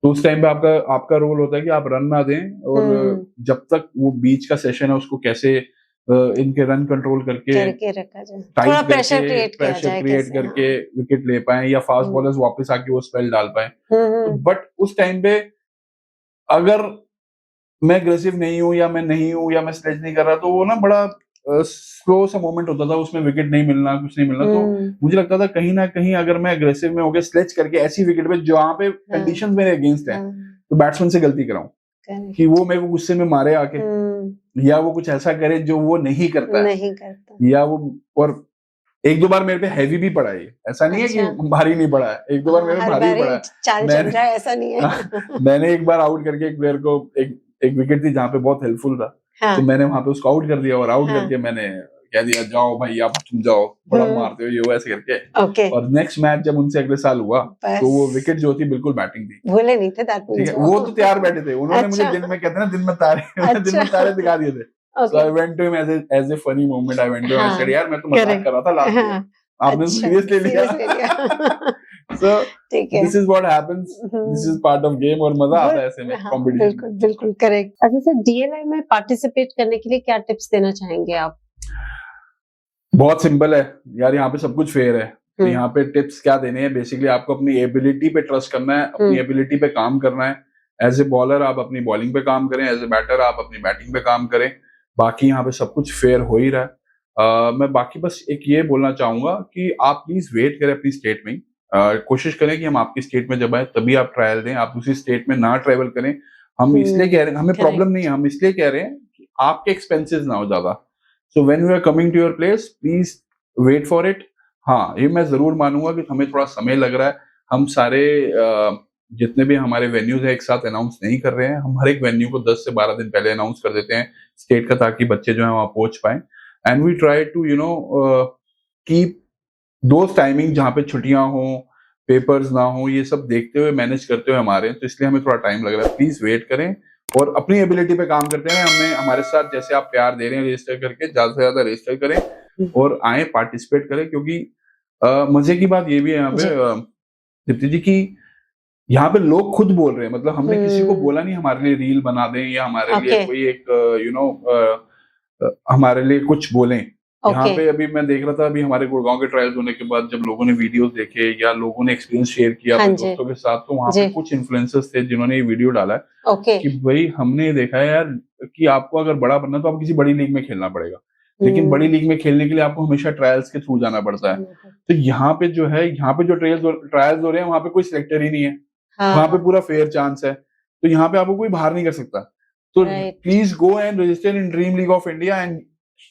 तो उस टाइम पे आपका रोल होता है कि आप रन ना दें, और जब तक वो बीच का सेशन है उसको कैसे इनके रन कंट्रोल करके रखा जाए, थोड़ा प्रेशर क्रिएट करके विकेट ले पाए, या फास्ट बॉलर्स वापस आके वो स्पेल डाल पाए. बट उस टाइम पे अगर मैं अग्रेसिव नहीं हूँ या मैं नहीं हूँ या मैं स्ट्रेच नहीं कर रहा, तो वो ना बड़ा स्लो सा मोमेंट होता था, उसमें विकेट नहीं मिलना, कुछ नहीं मिलना. तो मुझे लगता था कहीं ना कहीं अगर मैं अग्रेसिव में होकर स्लेच करके ऐसी विकेट पे जहाँ पे कंडीशंस मेरे अगेंस्ट हैं, तो बैट्समैन से गलती कराऊं कि वो मेरे को गुस्से में मारे आके, या वो कुछ ऐसा करे जो वो नहीं करता, या वो, और एक दो बार मेरे पे हैवी भी पड़ा है. ऐसा नहीं है कि भारी नहीं पड़ा है, एक दो बार मेरे पे भारी पड़ा है. ऐसा नहीं है. मैंने एक बार आउट करके एक प्लेयर को, एक विकेट थी जहाँ पे बहुत हेल्पफुल था, तो मैंने वहां पे उसको आउट कर दिया, और आउट करके मैंने कह दिया जाओ भाई आप तुम जाओ, बड़ा मारते हो ये ऐसे करके. और नेक्स्ट मैच जब उनसे अगले साल हुआ, तो वो विकेट जो थी बिल्कुल बैटिंग थी, भूले नहीं थे. ठीक है, वो तो तैयार बैठे थे. उन्होंने मुझे दिन में, कहते हैं ना दिन में तारे, दिन में तारे दिखा दिए थे. So I went to him as a funny moment. I went to him and said, यार मैं तो मजाक कर रहा था लास्ट में, आपने सीरियस ले लिया. So this is what happens. This is part of game, और मजा आता है ऐसे में कंपटीशन. बिल्कुल करेक्ट. अच्छा सर, डीएलआई में पार्टिसिपेट करने के लिए क्या टिप्स देना चाहेंगे आप? बहुत सिंपल है यार, यहाँ पे सब कुछ फेयर है. तो यहाँ पे टिप्स क्या देने हैं, बेसिकली आपको अपनी एबिलिटी पे ट्रस्ट करना है, अपनी एबिलिटी पे काम करना है. एज ए बॉलर आप अपनी बॉलिंग पे काम करें, एज ए बैटर आप अपनी बैटिंग पे काम करें. बाकी यहाँ पे सब कुछ फेयर हो ही रहा है. मैं बाकी बस एक ये बोलना चाहूंगा कि आप प्लीज वेट करें अपनी स्टेट में. कोशिश करें कि हम आपकी स्टेट में जब आए तभी आप ट्रायल दें, आप दूसरी स्टेट में ना ट्रेवल करें. हम इसलिए कह रहे हैं, हमें प्रॉब्लम नहीं है, हम इसलिए कह रहे हैं कि आपके एक्सपेंसेस ना हो ज्यादा. So when you are coming to your place, please wait for it. हाँ, ये मैं जरूर मानूंगा कि हमें थोड़ा समय लग रहा है. हम सारे जितने भी हमारे वेन्यूज है एक साथ अनाउंस नहीं कर रहे हैं. हम हर एक वेन्यू को 10 से 12 दिन पहले अनाउंस कर देते हैं स्टेट का, ताकि बच्चे जो है वहां पहुंच पाए. And we try to keep those timing जहाँ पे छुट्टियां हों, पेपर्स ना हो, ये सब देखते हुए मैनेज करते हुए हमारे, तो इसलिए हमें थोड़ा टाइम लग रहा है। प्लीज वेट करें और अपनी एबिलिटी पे काम करते हैं। हमने हमारे साथ जैसे आप प्यार दे रहे हैं रजिस्टर करके, ज्यादा से ज्यादा रजिस्टर करें और आए पार्टिसिपेट करें, क्योंकि मजे की बात ये भी है यहाँ पे दीप्ति जी की यहाँ पे लोग खुद बोल रहे हैं, मतलब हमने किसी को बोला नहीं हमारे लिए रील बना दें या हमारे लिए कोई एक हमारे लिए कुछ बोलें। यहाँ पे अभी मैं देख रहा था, अभी हमारे गुड़गांव के ट्रायल्स होने के बाद जब लोगों ने वीडियोस देखे या लोगों ने एक्सपीरियंस शेयर किया अपने दोस्तों के साथ, तो वहाँ पे कुछ इन्फ्लुएंसर्स थे जिन्होंने ये वीडियो डाला है कि भाई हमने देखा है यार कि आपको अगर बड़ा बनना तो आपको किसी बड़ी लीग में खेलना पड़ेगा, लेकिन बड़ी लीग में खेलने के लिए आपको हमेशा ट्रायल्स के थ्रू जाना पड़ता है। तो यहाँ पे जो है, यहाँ पे जो ट्रायल्स हो रहे हैं वहाँ पे कोई सिलेक्टर ही नहीं है, वहाँ पे पूरा फेयर चांस है, तो यहाँ पे आपको कोई बाहर नहीं कर सकता। तो please go and register in dream league of India and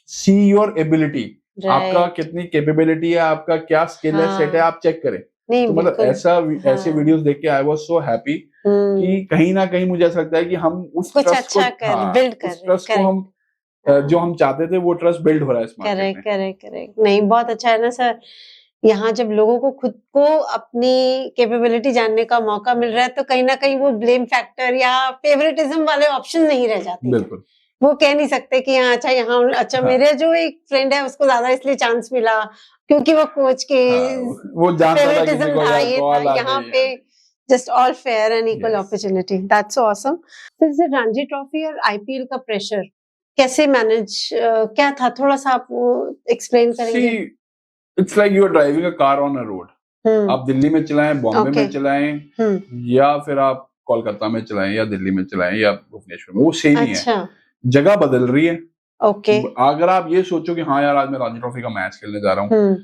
see your ability, आपका कितनी कैपेबिलिटी है, आपका क्या स्किल है, सेट है, आप चेक करें। तो मतलब ऐसे वीडियोस देख के आई वाज सो हैप्पी कि कहीं ना कहीं मुझे ऐसा लगता है कि हम उस ट्रस्ट को हम जो हम चाहते थे वो ट्रस्ट बिल्ड हो रहा है इस मार्केट में। करेक्ट। नहीं, बहुत अच्छा है ना सर, यहाँ जब लोगों को खुद को अपनी कैपेबिलिटी जानने का मौका मिल रहा है तो कहीं ना कहीं वो ब्लेम फैक्टर या फेवरेटिज्म वाले ऑप्शन नहीं रह जाते। बिल्कुल, वो कह नहीं सकते कि हाँ अच्छा मेरे जो एक फ्रेंड है उसको ज्यादा इसलिए चांस मिला क्योंकि वो कोच के वो जानता था किसी को यार कॉल आ यहाँ पे just all fair and equal opportunity. That's awesome. तो रणजी ट्रॉफी और आईपीएल का प्रेशर कैसे मैनेज क्या था, थोड़ा सा आप वो एक्सप्लेन करेंगे? It's like you are driving a car on a road. आप दिल्ली में चलाएं, बॉम्बे में चलाएं या फिर आप कोलकाता में चलाएं या दिल्ली में चलाएं या भुवनेश्वर में, वो सेम ही है, जगह बदल रही है। अगर आप ये सोचो कि हाँ यार आज मैं रणजी ट्रॉफी का मैच खेलने जा रहा हूँ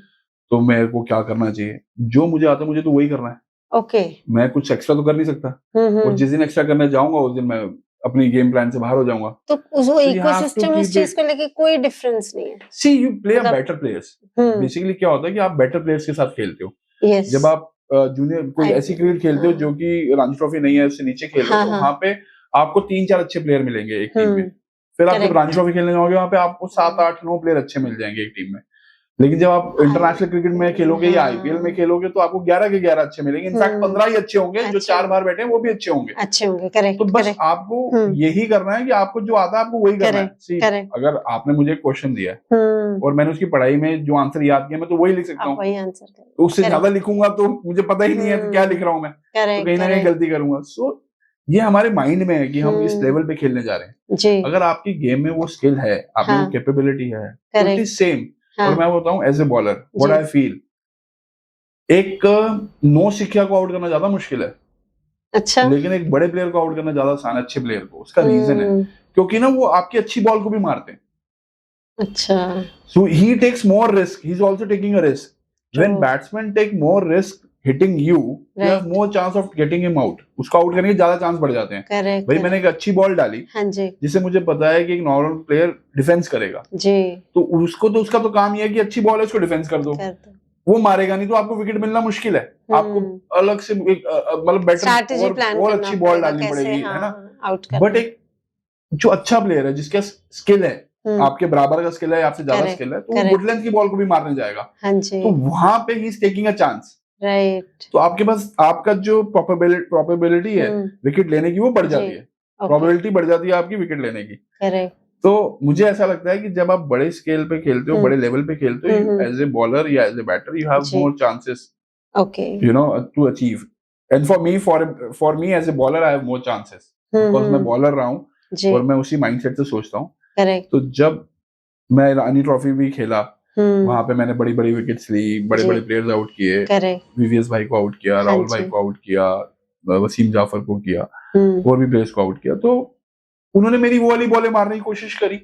तो मेरे को क्या करना चाहिए, जो मुझे आता है मुझे तो वही करना है। मैं कुछ एक्स्ट्रा तो कर नहीं सकता, और जिस दिन एक्स्ट्रा करने जाऊंगा उस दिन मैं अपनी गेम प्लान से बाहर हो जाऊंगा। तो वो इकोसिस्टम उस चीज को लेके कोई डिफरेंस नहीं है। See you play a better players. Basically क्या होता है कि आप बेटर प्लेयर्स के साथ खेलते हो। जब आप जूनियर कोई ऐसी क्रिकेट खेलते हो जो कि रणजी ट्रॉफी नहीं है उससे नीचे खेल रहे हो, तो वहाँ पे आपको 3-4 अच्छे प्लेयर मिलेंगे एक टीम में। फिर आप जब रणजी ट्रॉफी खेलने जाओगे वहाँ पे आपको 7-8-9 प्लेयर अच्छे मिल जाएंगे एक टीम में। लेकिन जब आप इंटरनेशनल क्रिकेट में खेलोगे या आईपीएल में खेलोगे तो आपको 11 के 11 अच्छे मिलेंगे, इनफैक्ट 15 ही अच्छे होंगे, जो 4 बार बैठे हैं वो भी अच्छे होंगे। करेक्ट। तो बस आपको यही करना है कि आपको जो आता है आपको वही करना है। अगर आपने मुझे एक क्वेश्चन दिया है और मैंने उसकी पढ़ाई में जो आंसर याद किया मैं तो वही लिख सकता हूँ, तो उससे ज्यादा लिखूंगा तो मुझे पता ही नहीं है तो क्या लिख रहा हूँ मैं, तो कहीं ना कहीं गलती करूंगा। सो ये हमारे माइंड में है कि हम इस लेवल पे खेलने जा रहे हैं। अगर आपकी गेम में वो स्किल है, आप में वो कैपेबिलिटी है, तो इट इज सेम। और मैं बताऊं as a bowler what I feel, एक नो सिखिया को आउट करना ज्यादा मुश्किल है, अच्छा, लेकिन एक बड़े प्लेयर को आउट करना ज्यादा आसान है, अच्छे प्लेयर को। उसका रीजन है क्योंकि ना वो आपकी अच्छी बॉल को भी मारते हैं। अच्छा, so he takes more risk, he is also taking a risk. When batsman take more risk hitting you have more chance of getting him out. उसको आउट करने के ज्यादा चांस बढ़ जाते हैं। भाई मैंने एक अच्छी बॉल डाली जिसे मुझे पता है कि एक नॉर्मल प्लेयर डिफेंस करेगा जी, तो उसका तो काम ये है कि अच्छी बॉल है उसको डिफेंस कर दो, वो मारेगा नहीं तो आपको विकेट मिलना मुश्किल है। आपको अलग से मतलब बेटर और अच्छी बॉल डालनी पड़ेगी, है ना। बट एक जो अच्छा प्लेयर है जिसका स्किल है, आपके बराबर का स्किल है, आपसे ज्यादा स्किल है, तो वो गुड लेंथ की बॉल को भी मारने जाएगा, तो वहां पे he is taking a chance. Right. तो आपके पास आपका जो प्रोबेबिलिटी है विकेट लेने की वो बढ़ जाती है, प्रोबेबिलिटी बढ़ जाती है आपकी विकेट लेने की। करेक्ट। तो मुझे ऐसा लगता है कि जब आप बड़े स्केल पे खेलते हो, बड़े लेवल पे खेलते हो, एज ए बॉलर या as a batter you have more chances you know to achieve. And for me as a bowler I have more chances because मैं बॉलर रहा हूँ और मैं उसी माइंडसेट से सोचता हूँ। तो जब मैं रणजी ट्रॉफी भी खेला वहां पे मैंने बड़ी बड़ी विकेट्स ली, बड़े बड़े प्लेयर्स आउट किए, वीवीएस भाई को आउट किया, राहुल भाई को आउट किया, वसीम जाफर को किया, और भी प्लेयर्स को आउट किया। तो उन्होंने मेरी वो वाली बॉलें मारने की कोशिश करी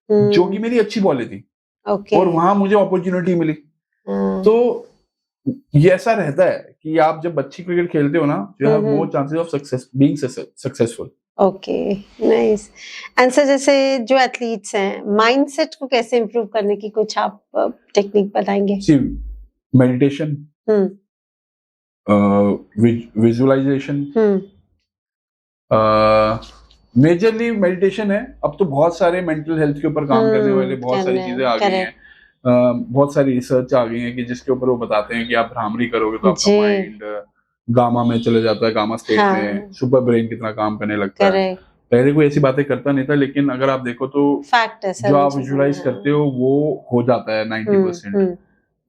जो कि मेरी अच्छी बॉलें थी, और वहां मुझे अपॉर्चुनिटी मिली। तो ये ऐसा रहता है कि आप जब अच्छी क्रिकेट खेलते हो ना, you have more chances of success being successful. Okay, nice. And sir जैसे जो एथलीट्स हैं माइंडसेट को कैसे इंप्रूव करने की कुछ आप टेक्निक बताएंगे? सी मेडिटेशन, विजुअलाइजेशन, मेजरली मेडिटेशन है। अब तो बहुत सारे मेंटल हेल्थ के ऊपर काम करने वाले बहुत सारी चीजें आ गई हैं। बहुत सारी रिसर्च आ गई है कि जिसके ऊपर वो बताते हैं कि आप भ्रामरी करोगे तो आपका जी। माइंड गामा में चले जाता है, गामा स्टेट हाँ। में सुपर ब्रेन कितना काम करने लगता है। करेक्ट, पहले कोई ऐसी बातें करता नहीं था, लेकिन अगर आप देखो तो फैक्ट है जो सारी आप चीजें। विजुअलाइज करते हो वो हो जाता है 90%।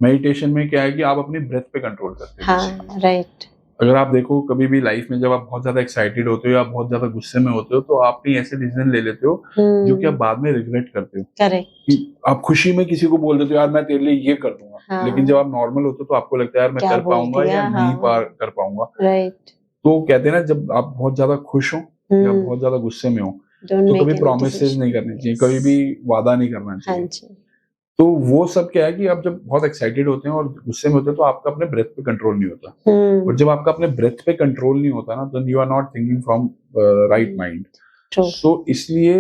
मेडिटेशन में क्या है कि आप अपनी ब्रेथ पे कंट्रोल करते हो basically। हाँ, राइट, अगर आप देखो कभी भी लाइफ में जब आप बहुत ज्यादा एक्साइटेड होते हो या बहुत ज्यादा गुस्से में होते हो तो आप कहीं ऐसे डिसीजन ले लेते हो जो कि आप बाद में रिग्रेट करते हो। करेक्ट, कि आप खुशी में किसी को बोल देते हो यार मैं तेरे लिए ये कर दूंगा, हाँ। लेकिन जब आप नॉर्मल होते हो तो आपको लगता है यार मैं क्या कर बोल पाऊंगा दिया, या नहीं हाँ, कर पाऊंगा। राइट, तो कहते हैं ना, जब आप बहुत ज्यादा खुश हो या बहुत ज्यादा गुस्से में हो डोंट तो मेक कभी एनी प्रोमिसेस नहीं डिसीजन। करने चाहिए, कभी भी वादा नहीं करना हाँ चाहिए। जी, तो वो सब क्या है कि आप जब बहुत एक्साइटेड होते हैं और गुस्से में होते हैं तो आपका अपने ब्रेथ पे कंट्रोल नहीं होता, और जब आपका अपने ब्रेथ पे कंट्रोल नहीं होता ना तो you are not thinking from right mind. True, so इसलिए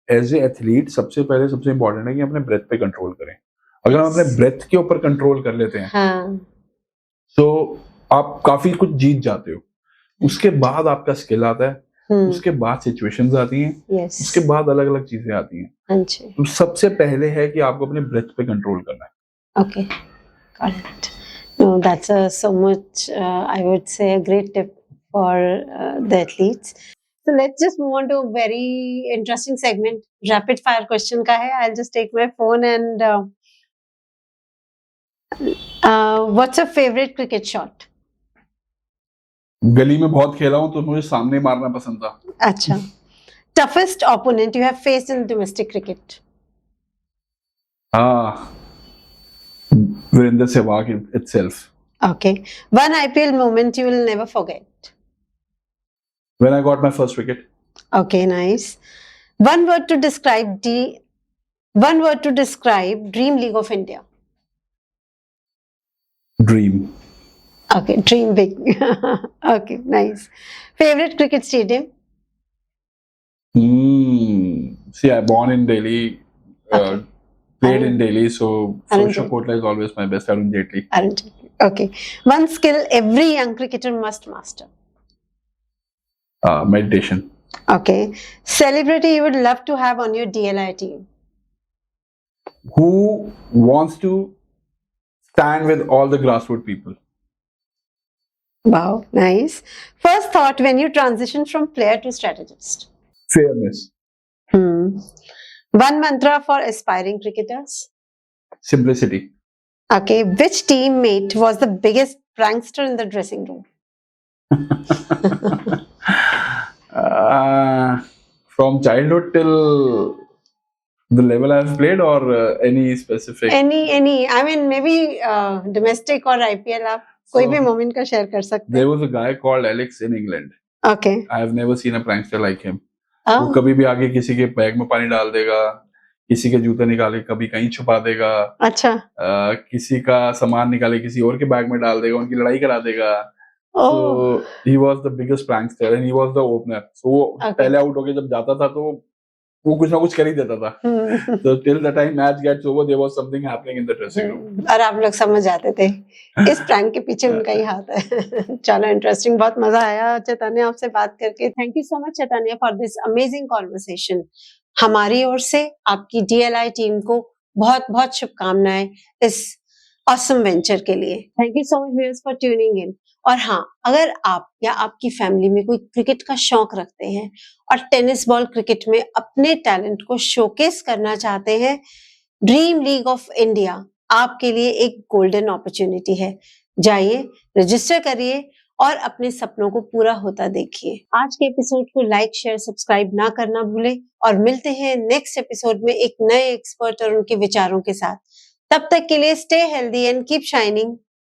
एज ए एथलीट सबसे पहले सबसे इंपॉर्टेंट है कि अपने ब्रेथ पे कंट्रोल करें। अगर हम अपने ब्रेथ के ऊपर कंट्रोल कर लेते हैं हाँ, तो आप काफी कुछ जीत जाते हो। उसके बाद आपका स्किल आता है, उसके बाद सिचुएशंस आती हैं, यस, उसके बाद अलग अलग चीजें आती हैं। हाँ जी, तो सबसे पहले है कि आपको अपने ब्रेथ पे कंट्रोल करना है। okay, got it. No, that's so much, I would say, a great tip for the athletes. So let's just move on to a very interesting segment. Rapid fire question का है. I'll just take my phone and what's your favorite cricket shot? गली में बहुत खेला हूं तो मुझे सामने मारना पसंद था। अच्छा. Toughest opponent you have faced in domestic cricket? Virendra Sehwag itself. Okay. One IPL moment you will never forget. When I got my first wicket. Okay, nice. One word to describe Dream League of India. Dream. Okay, dream big. Okay, nice. Favorite cricket stadium? See, I born in Delhi, Okay. played in Delhi, so Arun Social Kotla is always my best. Arun Jaitley. Arun Jaitley. Okay. One skill every young cricketer must master. Meditation. Okay. Celebrity you would love to have on your DLI team. Who wants to stand with all the grassroots people? Wow, nice. First thought when you transition from player to strategist. Fairness. One mantra for aspiring cricketers. Simplicity. Okay. Which teammate was the biggest prankster in the dressing room? From childhood till the level I've played, or any specific? Any. I mean, maybe domestic or IPL. आप कोई भी moment का share कर सकते हैं. There was a guy called Alex in England. Okay. I have never seen a prankster like him. Oh. वो कभी भी आगे किसी के बैग में पानी डाल देगा, किसी के जूते निकाले कभी कहीं छुपा देगा, अच्छा, किसी का सामान निकाले किसी और के बैग में डाल देगा, उनकी लड़ाई करा देगा। Oh. So he was the biggest prankster and he was the opener. So वो पहले आउट होके जब जाता था तो वो कुछ ना कुछ कर ही देता था. So till the time match gets over, there was something happening in the dressing room. और आप लोग समझ जाते थे इस प्रैंक के पीछे उनका ही हाथ है. चलो, इंटरेस्टिंग, बहुत मजा आया चैतन्य आपसे बात करके. Thank you so much Chaitanya for this amazing conversation. हमारी ओर से आपकी DLI टीम को बहुत बहुत शुभकामनाएं इस ऑसम वेंचर के लिए. Thank you so much viewers for tuning in. और हाँ, अगर आप या आपकी फैमिली में कोई क्रिकेट का शौक रखते हैं और टेनिस बॉल क्रिकेट में अपने टैलेंट को शोकेस करना चाहते हैं, ड्रीम लीग ऑफ इंडिया आपके लिए एक गोल्डन अपॉर्चुनिटी है. जाइए, रजिस्टर करिए और अपने सपनों को पूरा होता देखिए. आज के एपिसोड को लाइक, शेयर, सब्सक्राइब ना करना भूलें और मिलते हैं नेक्स्ट एपिसोड में एक नए एक्सपर्ट और उनके विचारों के साथ. तब तक के लिए stay healthy and keep shining.